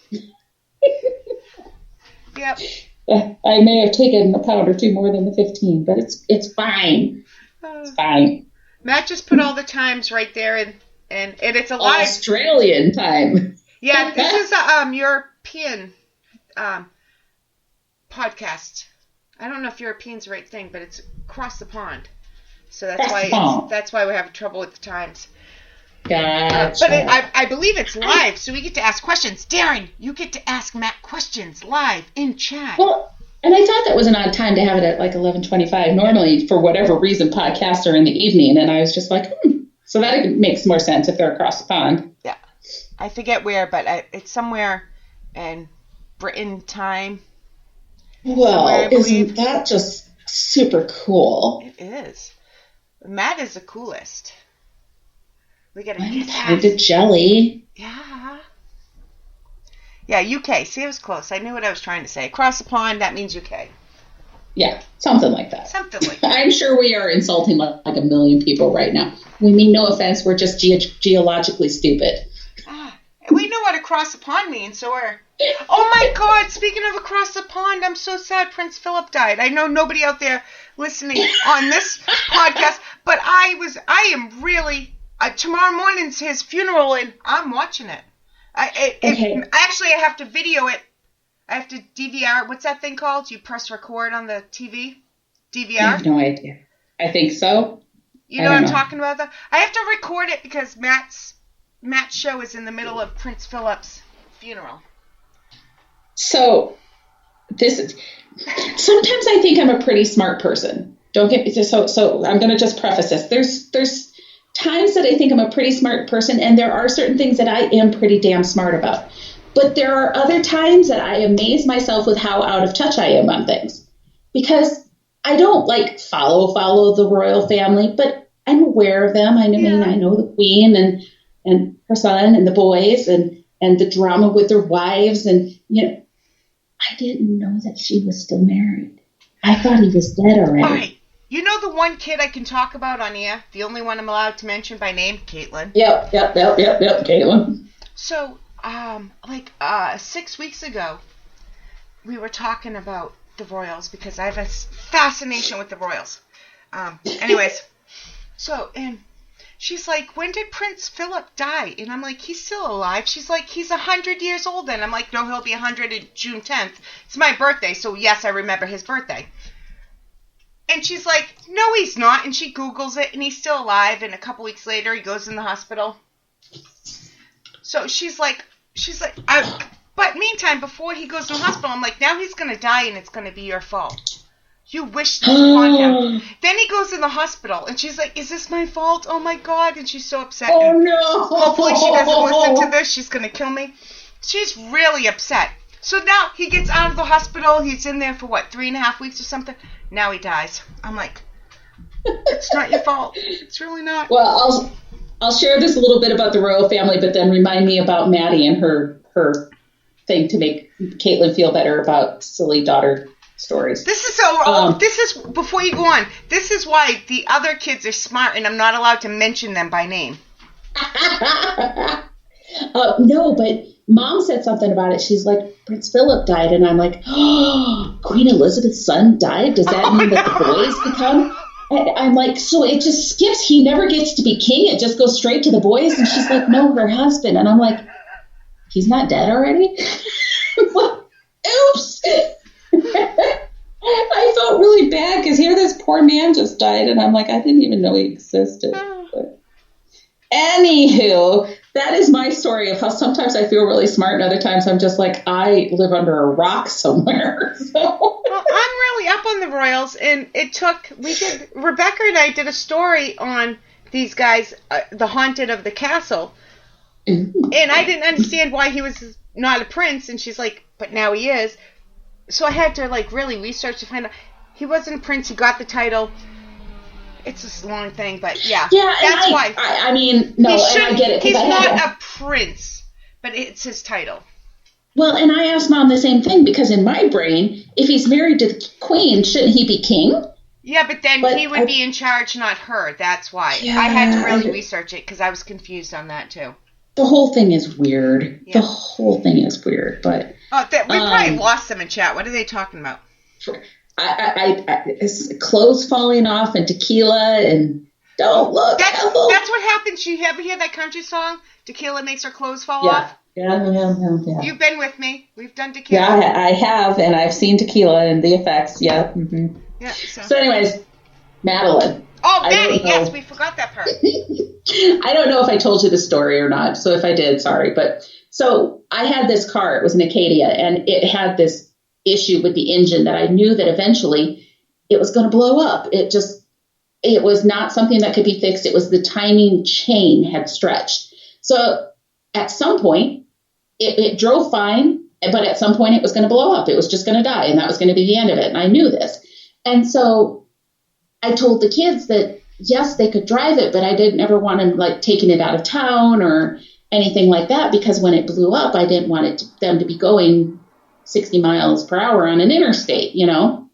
Yep. I may have taken a pound or two more than the 15, but it's fine. It's fine. Matt just put all the times right there, and it's a lot Australian time. Yeah, this is a European podcast. I don't know if European's the right thing, but it's across the pond. So that's why we're having trouble with the times. Gotcha. But I believe it's live, so we get to ask questions. Darren, you get to ask Matt questions live in chat. Well, and I thought that was an odd time to have it at like 11:25. Normally, for whatever reason, podcasts are in the evening, and I was just like, So that makes more sense if they're across the pond. Yeah. I forget where, but it's somewhere in Britain time. Well, isn't that just super cool? It is. Matt is the coolest. We got to get the jelly. Yeah. Yeah, UK. See, it was close. I knew what I was trying to say. Across the pond, that means UK. Yeah, something like that. I'm sure we are insulting like a million people right now. We mean no offense. We're just geologically stupid. We know what across the pond means, so we're... Oh, my God. Speaking of across the pond, I'm so sad Prince Philip died. I know nobody out there listening on this podcast, but I am really... tomorrow morning's his funeral, and I'm watching it. Actually, I have to video it. I have to DVR. What's that thing called? You press record on the TV? DVR? I have no idea. I think so. You know what I'm talking about, though? I have to record it because Matt's show is in the middle of Prince Philip's funeral. So, sometimes I think I'm a pretty smart person. Don't get me so I'm going to just preface this. There's times that I think I'm a pretty smart person, and there are certain things that I am pretty damn smart about. But there are other times that I amaze myself with how out of touch I am on things. Because I don't follow the royal family, but I'm aware of them. I know the queen and her son and the boys and the drama with their wives. And, I didn't know that she was still married. I thought he was dead already. All right. You know the one kid I can talk about on air? The only one I'm allowed to mention by name? Caitlin. Yep, Caitlin. So, 6 weeks ago, we were talking about the royals because I have a fascination with the royals. Anyways, and she's like, when did Prince Philip die? And I'm like, he's still alive. She's like, he's 100 years old. And I'm like, no, he'll be 100 on June 10th. It's my birthday, so yes, I remember his birthday. And she's like, no, he's not. And she Googles it, and he's still alive. And a couple weeks later, he goes in the hospital. So she's like, but meantime, before he goes to the hospital, I'm like, now he's going to die, and it's going to be your fault. You wish this upon him. Then he goes in the hospital, and she's like, is this my fault? Oh, my God. And she's so upset. Oh, no. Hopefully she doesn't listen to this. She's going to kill me. She's really upset. So now he gets out of the hospital. He's in there for, 3.5 weeks or something? Now he dies. I'm like, it's not your fault. It's really not. Well, I'll share this a little bit about the royal family, but then remind me about Maddie and her thing to make Caitlin feel better about silly daughter stories. This is before you go on. This is why the other kids are smart, and I'm not allowed to mention them by name. No, but Mom said something about it. She's like, Prince Philip died, and I'm like, oh, Queen Elizabeth's son died? Does that mean that the boys become? And I'm like, so it just skips. He never gets to be king. It just goes straight to the boys. And she's like, no, her husband. And I'm like, he's not dead already? Oops. I felt really bad because here this poor man just died. And I'm like, I didn't even know he existed. But anywho, that is my story of how sometimes I feel really smart and other times I'm just like, I live under a rock somewhere. So. Well, I'm really up on the royals, and Rebecca and I did a story on these guys, the Haunted of the Castle, and I didn't understand why he was not a prince, and she's like, but now he is. So I had to really research to find out he wasn't a prince. He got the title. It's a long thing, but yeah, that's why. I mean, no, and I get it. He's not a prince, but it's his title. Well, and I asked Mom the same thing because in my brain, if he's married to the queen, shouldn't he be king? Yeah, but then he would be in charge, not her. That's why. Yeah, I had to really research it because I was confused on that too. The whole thing is weird. Yeah. The whole thing is weird, but... we probably lost them in chat. What are they talking about? Clothes falling off and tequila and don't look. That's what happens. You ever hear that country song? Tequila makes her clothes fall off? Yeah. You've been with me. We've done tequila. Yeah, I have, and I've seen tequila and the effects. Yeah. Mm-hmm. Yeah. So anyways, Madeline. Oh, Maddie, yes, we forgot that part. I don't know if I told you the story or not, so if I did, sorry. But so I had this car, it was an Acadia, and it had this issue with the engine that I knew that eventually it was going to blow up. It was not something that could be fixed. It was the timing chain had stretched. So at some point, it drove fine, but at some point it was going to blow up. It was just going to die, and that was going to be the end of it. And I knew this. And so I told the kids that, yes, they could drive it, but I didn't ever want them like taking it out of town or anything like that, because when it blew up, I didn't want them to be going 60 miles per hour on an interstate, you know?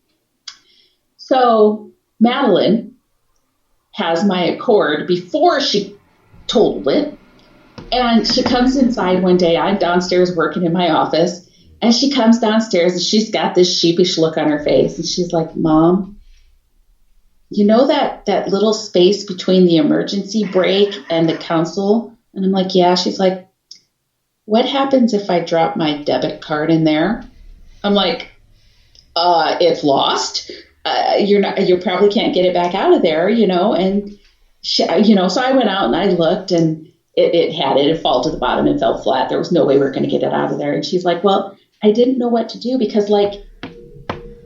So Madeline has my Accord before she totaled it. And she comes inside one day. I'm downstairs working in my office. And she comes downstairs and she's got this sheepish look on her face. And she's like, Mom, you know that little space between the emergency brake and the console? And I'm like, yeah. She's like, what happens if I drop my debit card in there? I'm like, it's lost. You probably can't get it back out of there, you know? And she, you know, so I went out and I looked, and it had fall to the bottom and fell flat. There was no way we were going to get it out of there. And she's like, well, I didn't know what to do, because like,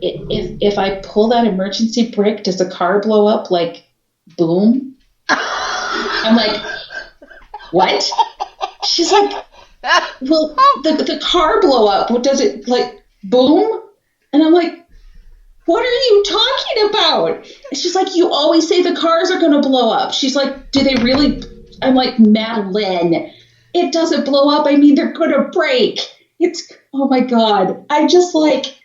if I pull that emergency brake, does the car blow up? Like, boom. I'm like, what? She's like, well, the car blow up. What does it, like, boom? And I'm like, what are you talking about? And she's like, you always say the cars are going to blow up. She's like, do they really? I'm like, Madeline, it doesn't blow up. I mean, they're going to break. Oh my God. I just like,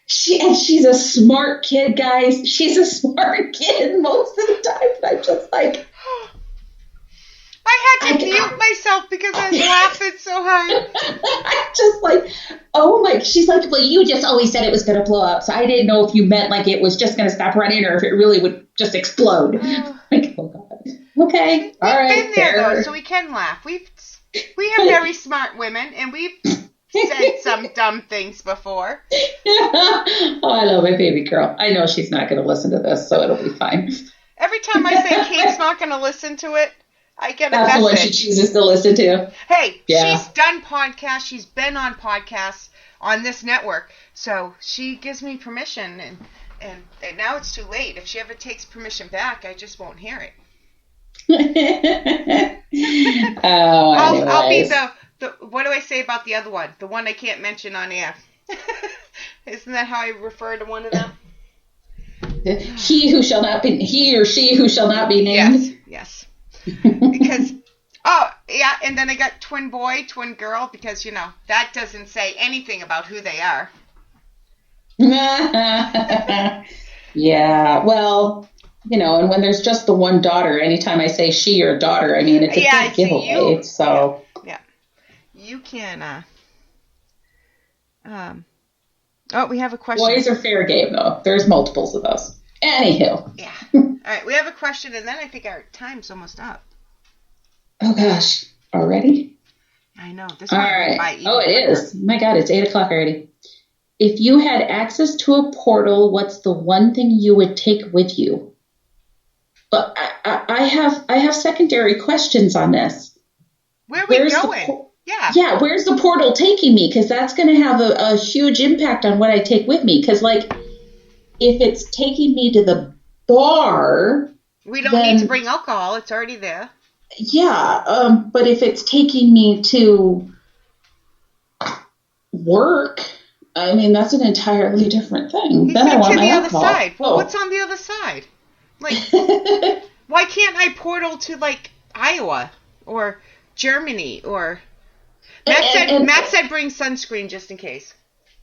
she's a smart kid, guys. She's a smart kid most of the time. And I'm just like, I had to mute myself because I was laughing so hard. I'm just like, oh my, she's like, well, you just always said it was going to blow up. So I didn't know if you meant like it was just going to stop running or if it really would just explode. Like, oh God. Okay. All right. We've been there though, so we can laugh. We have very smart women, and we've said some dumb things before. Oh, I love my baby girl. I know she's not going to listen to this, so it'll be fine. Every time I say Kate's not going to listen to it, I get a message. That's the one she chooses to listen to. Hey, She's done podcasts. She's been on podcasts on this network. So she gives me permission, and now it's too late. If she ever takes permission back, I just won't hear it. I'll be the what do I say about the other one? The one I can't mention on air. Isn't that how I refer to one of them? He or she who shall not be named. Yes. Because, and then I got twin boy, twin girl, because, you know, that doesn't say anything about who they are. Yeah, well, you know, and when there's just the one daughter, anytime I say she or daughter, I mean, it's a big giveaway, so. Yeah. You can, we have a question. Boys are fair game, though. There's multiples of us. Anywho. Yeah. All right, we have a question, and then I think our time's almost up. Oh, gosh. Already? I know. All right. Oh, it is. My God, it's 8 o'clock already. If you had access to a portal, what's the one thing you would take with you? But I have secondary questions on this. Where are we going? Yeah, where's the portal taking me? Because that's going to have a huge impact on what I take with me. Because, like, if it's taking me to the bar... We don't need to bring alcohol. It's already there. Yeah, but if it's taking me to work... I mean, that's an entirely different thing. He said to the other side. Well, what's on the other side? Like, why can't I portal to, like, Iowa or Germany or... Matt said bring sunscreen just in case.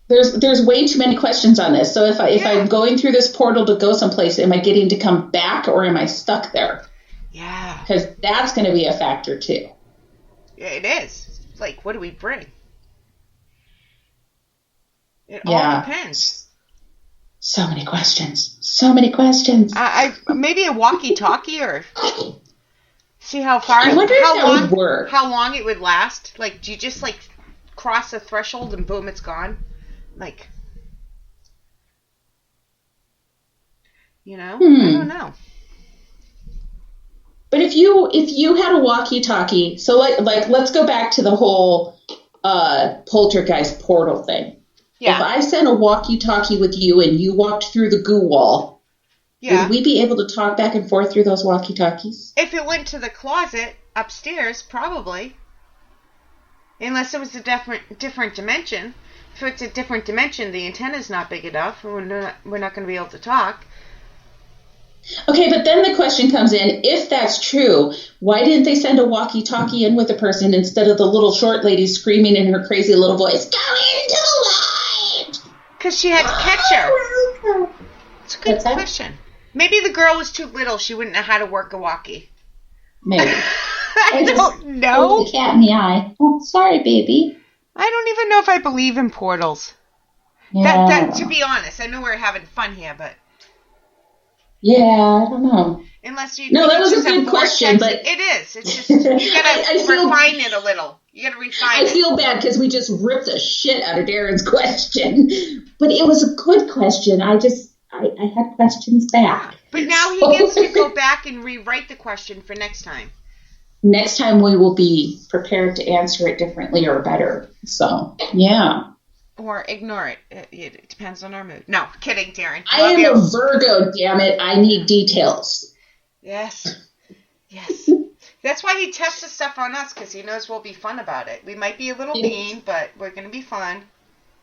There's way too many questions on this. So if I'm going through this portal to go someplace, am I getting to come back or am I stuck there? Yeah. Because that's going to be a factor, too. Yeah, it is. Like, what do we bring? It all depends. So many questions. So many questions. Maybe a walkie-talkie or see how far. I wonder if that would work. How long it would last? Like, do you just like cross a threshold and boom, it's gone? Like, I don't know. But if you had a walkie-talkie, so like let's go back to the whole poltergeist portal thing. Yeah. If I sent a walkie-talkie with you and you walked through the goo wall, would we be able to talk back and forth through those walkie-talkies? If it went to the closet upstairs, probably. Unless it was a different dimension. If it's a different dimension, the antenna's not big enough, and we're not going to be able to talk. Okay, but then the question comes in, if that's true, why didn't they send a walkie-talkie in with a person instead of the little short lady screaming in her crazy little voice, "Go into the light"? Because she had to catch her. It's a good question. Maybe the girl was too little. She wouldn't know how to work a walkie. Maybe. I don't know. The cat in the eye. Oh, sorry, baby. I don't even know if I believe in portals. Yeah. That to be honest, I know we're having fun here, but... Yeah, I don't know. Unless you... No, that was a good question, but... It is. It's just... You gotta refine it a little. You gotta refine it. I feel bad because we just ripped the shit out of Darren's question. But it was a good question. I had questions back. But now he gets to go back and rewrite the question for next time. Next time we will be prepared to answer it differently or better. So, yeah. Or ignore it. It depends on our mood. No, kidding, Darren. I am a Virgo, damn it. I need details. Yes. That's why he tests the stuff on us, because he knows we'll be fun about it. We might be a little mean, but we're going to be fun.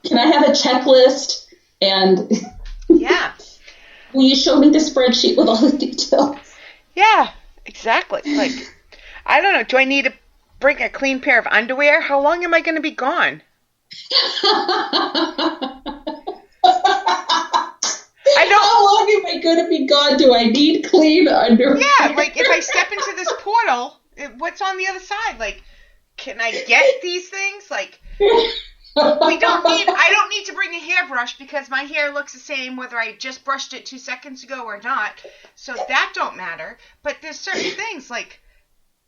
Can I have a checklist? And yeah. Will you show me the spreadsheet with all the details? Yeah, exactly. Like, I don't know. Do I need to bring a clean pair of underwear? How long am I going to be gone? How long am I going to be gone? Do I need clean underwear? Yeah, like if I step into this portal, what's on the other side? Like, can I get these things? Like, I don't need to bring a hairbrush because my hair looks the same whether I just brushed it 2 seconds ago or not. So that don't matter. But there's certain things like,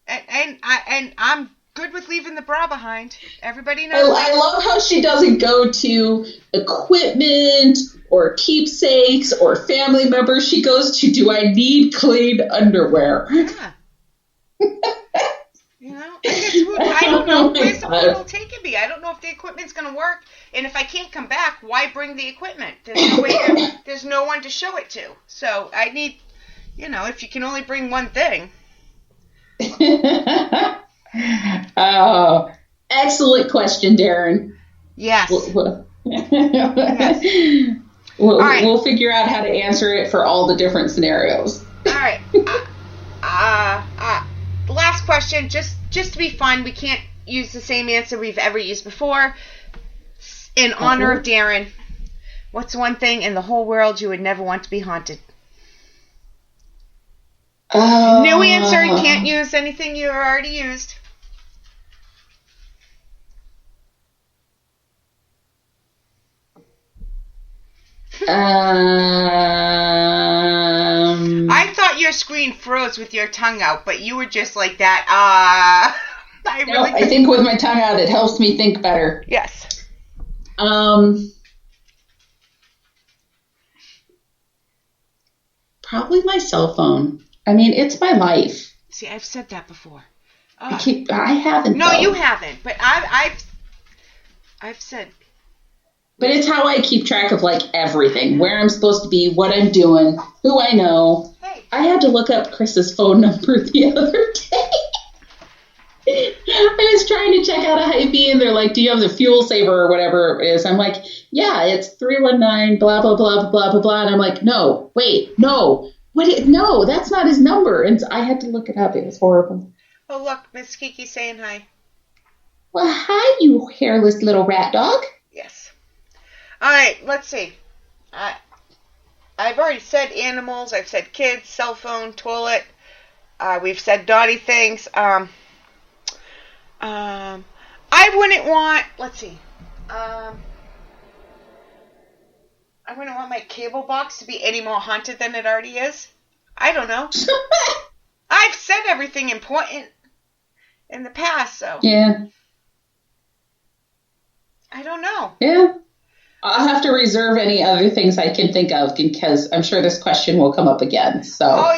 and I'm good with leaving the bra behind. Everybody knows. I love how she doesn't go to equipment or keepsakes or family members. She goes to, do I need clean underwear? Yeah. I don't know. Where's the portal taking me? I don't know if the equipment's going to work. And if I can't come back, why bring the equipment? There's no one to show it to. So I need, if you can only bring one thing. Oh, excellent question, Darren. Yes. We'll figure out how to answer it for all the different scenarios. All right. Last question, just to be fun. We can't use the same answer we've ever used before. In honor of Darren, what's one thing in the whole world you would never want to be haunted? New answer. You can't use anything you already used. I thought your screen froze with your tongue out, but you were just like that. I think with my tongue out, it helps me think better. Yes. Probably my cell phone. I mean, it's my life. See, I've said that before. I haven't. No, though. You haven't. But I've said. But it's how I keep track of like everything, where I'm supposed to be, what I'm doing, who I know. Hey. I had to look up Chris's phone number the other day. I was trying to check out a Hy-Vee, and they're like, "Do you have the fuel saver or whatever it is?" I'm like, "Yeah, it's 319 blah blah blah blah blah blah." And I'm like, "No, wait, no, no, that's not his number." And I had to look it up. It was horrible. Oh look, Miss Kiki's saying hi. Well, hi, you hairless little rat dog. Yes. All right, let's see. I've already said animals. I've said kids, cell phone, toilet. We've said naughty things. I wouldn't want. Let's see. I wouldn't want my cable box to be any more haunted than it already is. I don't know. I've said everything important in the past, so yeah. I don't know. Yeah. I'll have to reserve any other things I can think of because I'm sure this question will come up again. So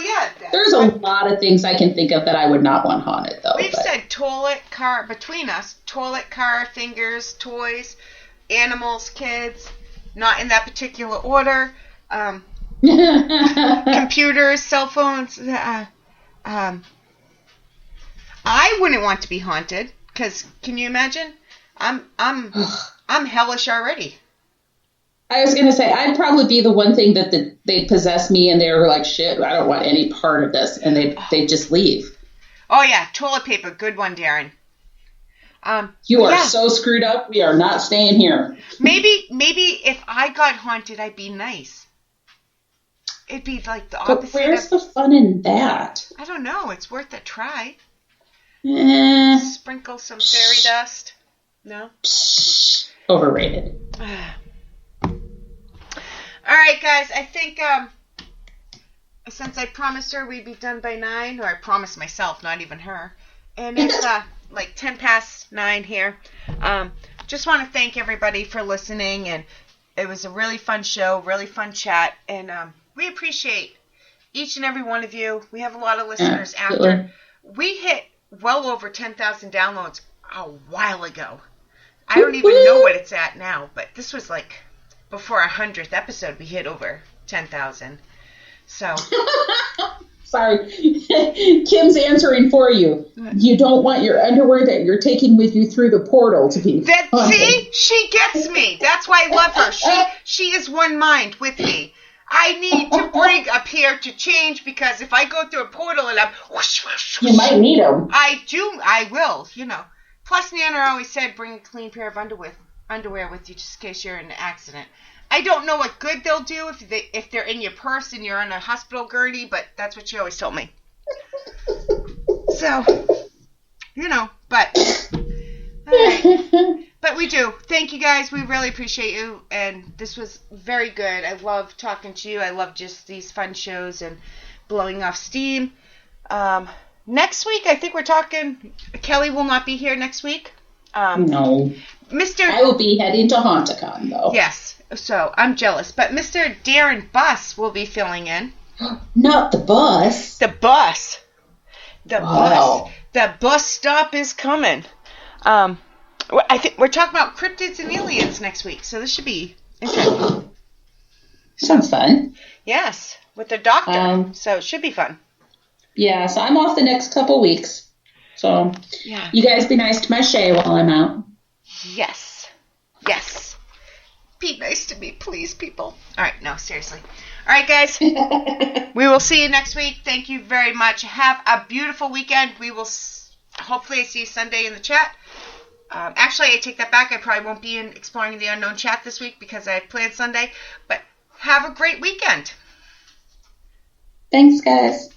there's a lot of things I can think of that I would not want haunted, though. We've said toilet, car, between us, toilet, car, fingers, toys, animals, kids, not in that particular order, computers, cell phones. I wouldn't want to be haunted because can you imagine? I'm hellish already. I was going to say, I'd probably be the one thing that they'd possess me and they were like, shit, I don't want any part of this. And they'd just leave. Oh, yeah. Toilet paper. Good one, Darren. You are so screwed up. We are not staying here. Maybe if I got haunted, I'd be nice. It'd be like the opposite. But where's the fun in that? I don't know. It's worth a try. Sprinkle some fairy dust. No? Overrated. All right, guys. I think since I promised her we'd be done by 9, or I promised myself, not even her, and it's like 10 past 9 here. Just want to thank everybody for listening, and it was a really fun show, really fun chat, and we appreciate each and every one of you. We have a lot of listeners after. We hit well over 10,000 downloads a while ago. I don't even know what it's at now, but this was like before our 100th episode, we hit over 10,000. So. Sorry. Kim's answering for you. You don't want your underwear that you're taking with you through the portal to be see? She gets me. That's why I love her. She is one mind with me. I need to bring a pair to change because if I go through a portal and I'm whoosh, whoosh, whoosh, you might need them. I will, Plus, Nana always said bring a clean pair of underwear with you just in case you're in an accident. I don't know what good they'll do if they're in your purse and you're on a hospital gurney, but that's what she always told me. So, but all right. But we do. Thank you guys. We really appreciate you, and this was very good. I love talking to you. I love just these fun shows and blowing off steam. Next week, I think we're talking. Kelly will not be here next week. No. I will be heading to Haunticon, though. Yes. So, I'm jealous. But Mr. Darren Buss will be filling in. Not the bus. The bus. Bus. The bus stop is coming. I think we're talking about cryptids and aliens next week, so this should be interesting. Sounds fun. Yes, with the doctor. So it should be fun. Yeah, so I'm off the next couple weeks. So you guys be nice to my Shea while I'm out. Yes. Be nice to me, please, people. All right, no, seriously. All right, guys. We will see you next week. Thank you very much. Have a beautiful weekend. We will hopefully see you Sunday in the chat. Actually, I take that back. I probably won't be in Exploring the Unknown chat this week because I planned Sunday. But have a great weekend. Thanks, guys.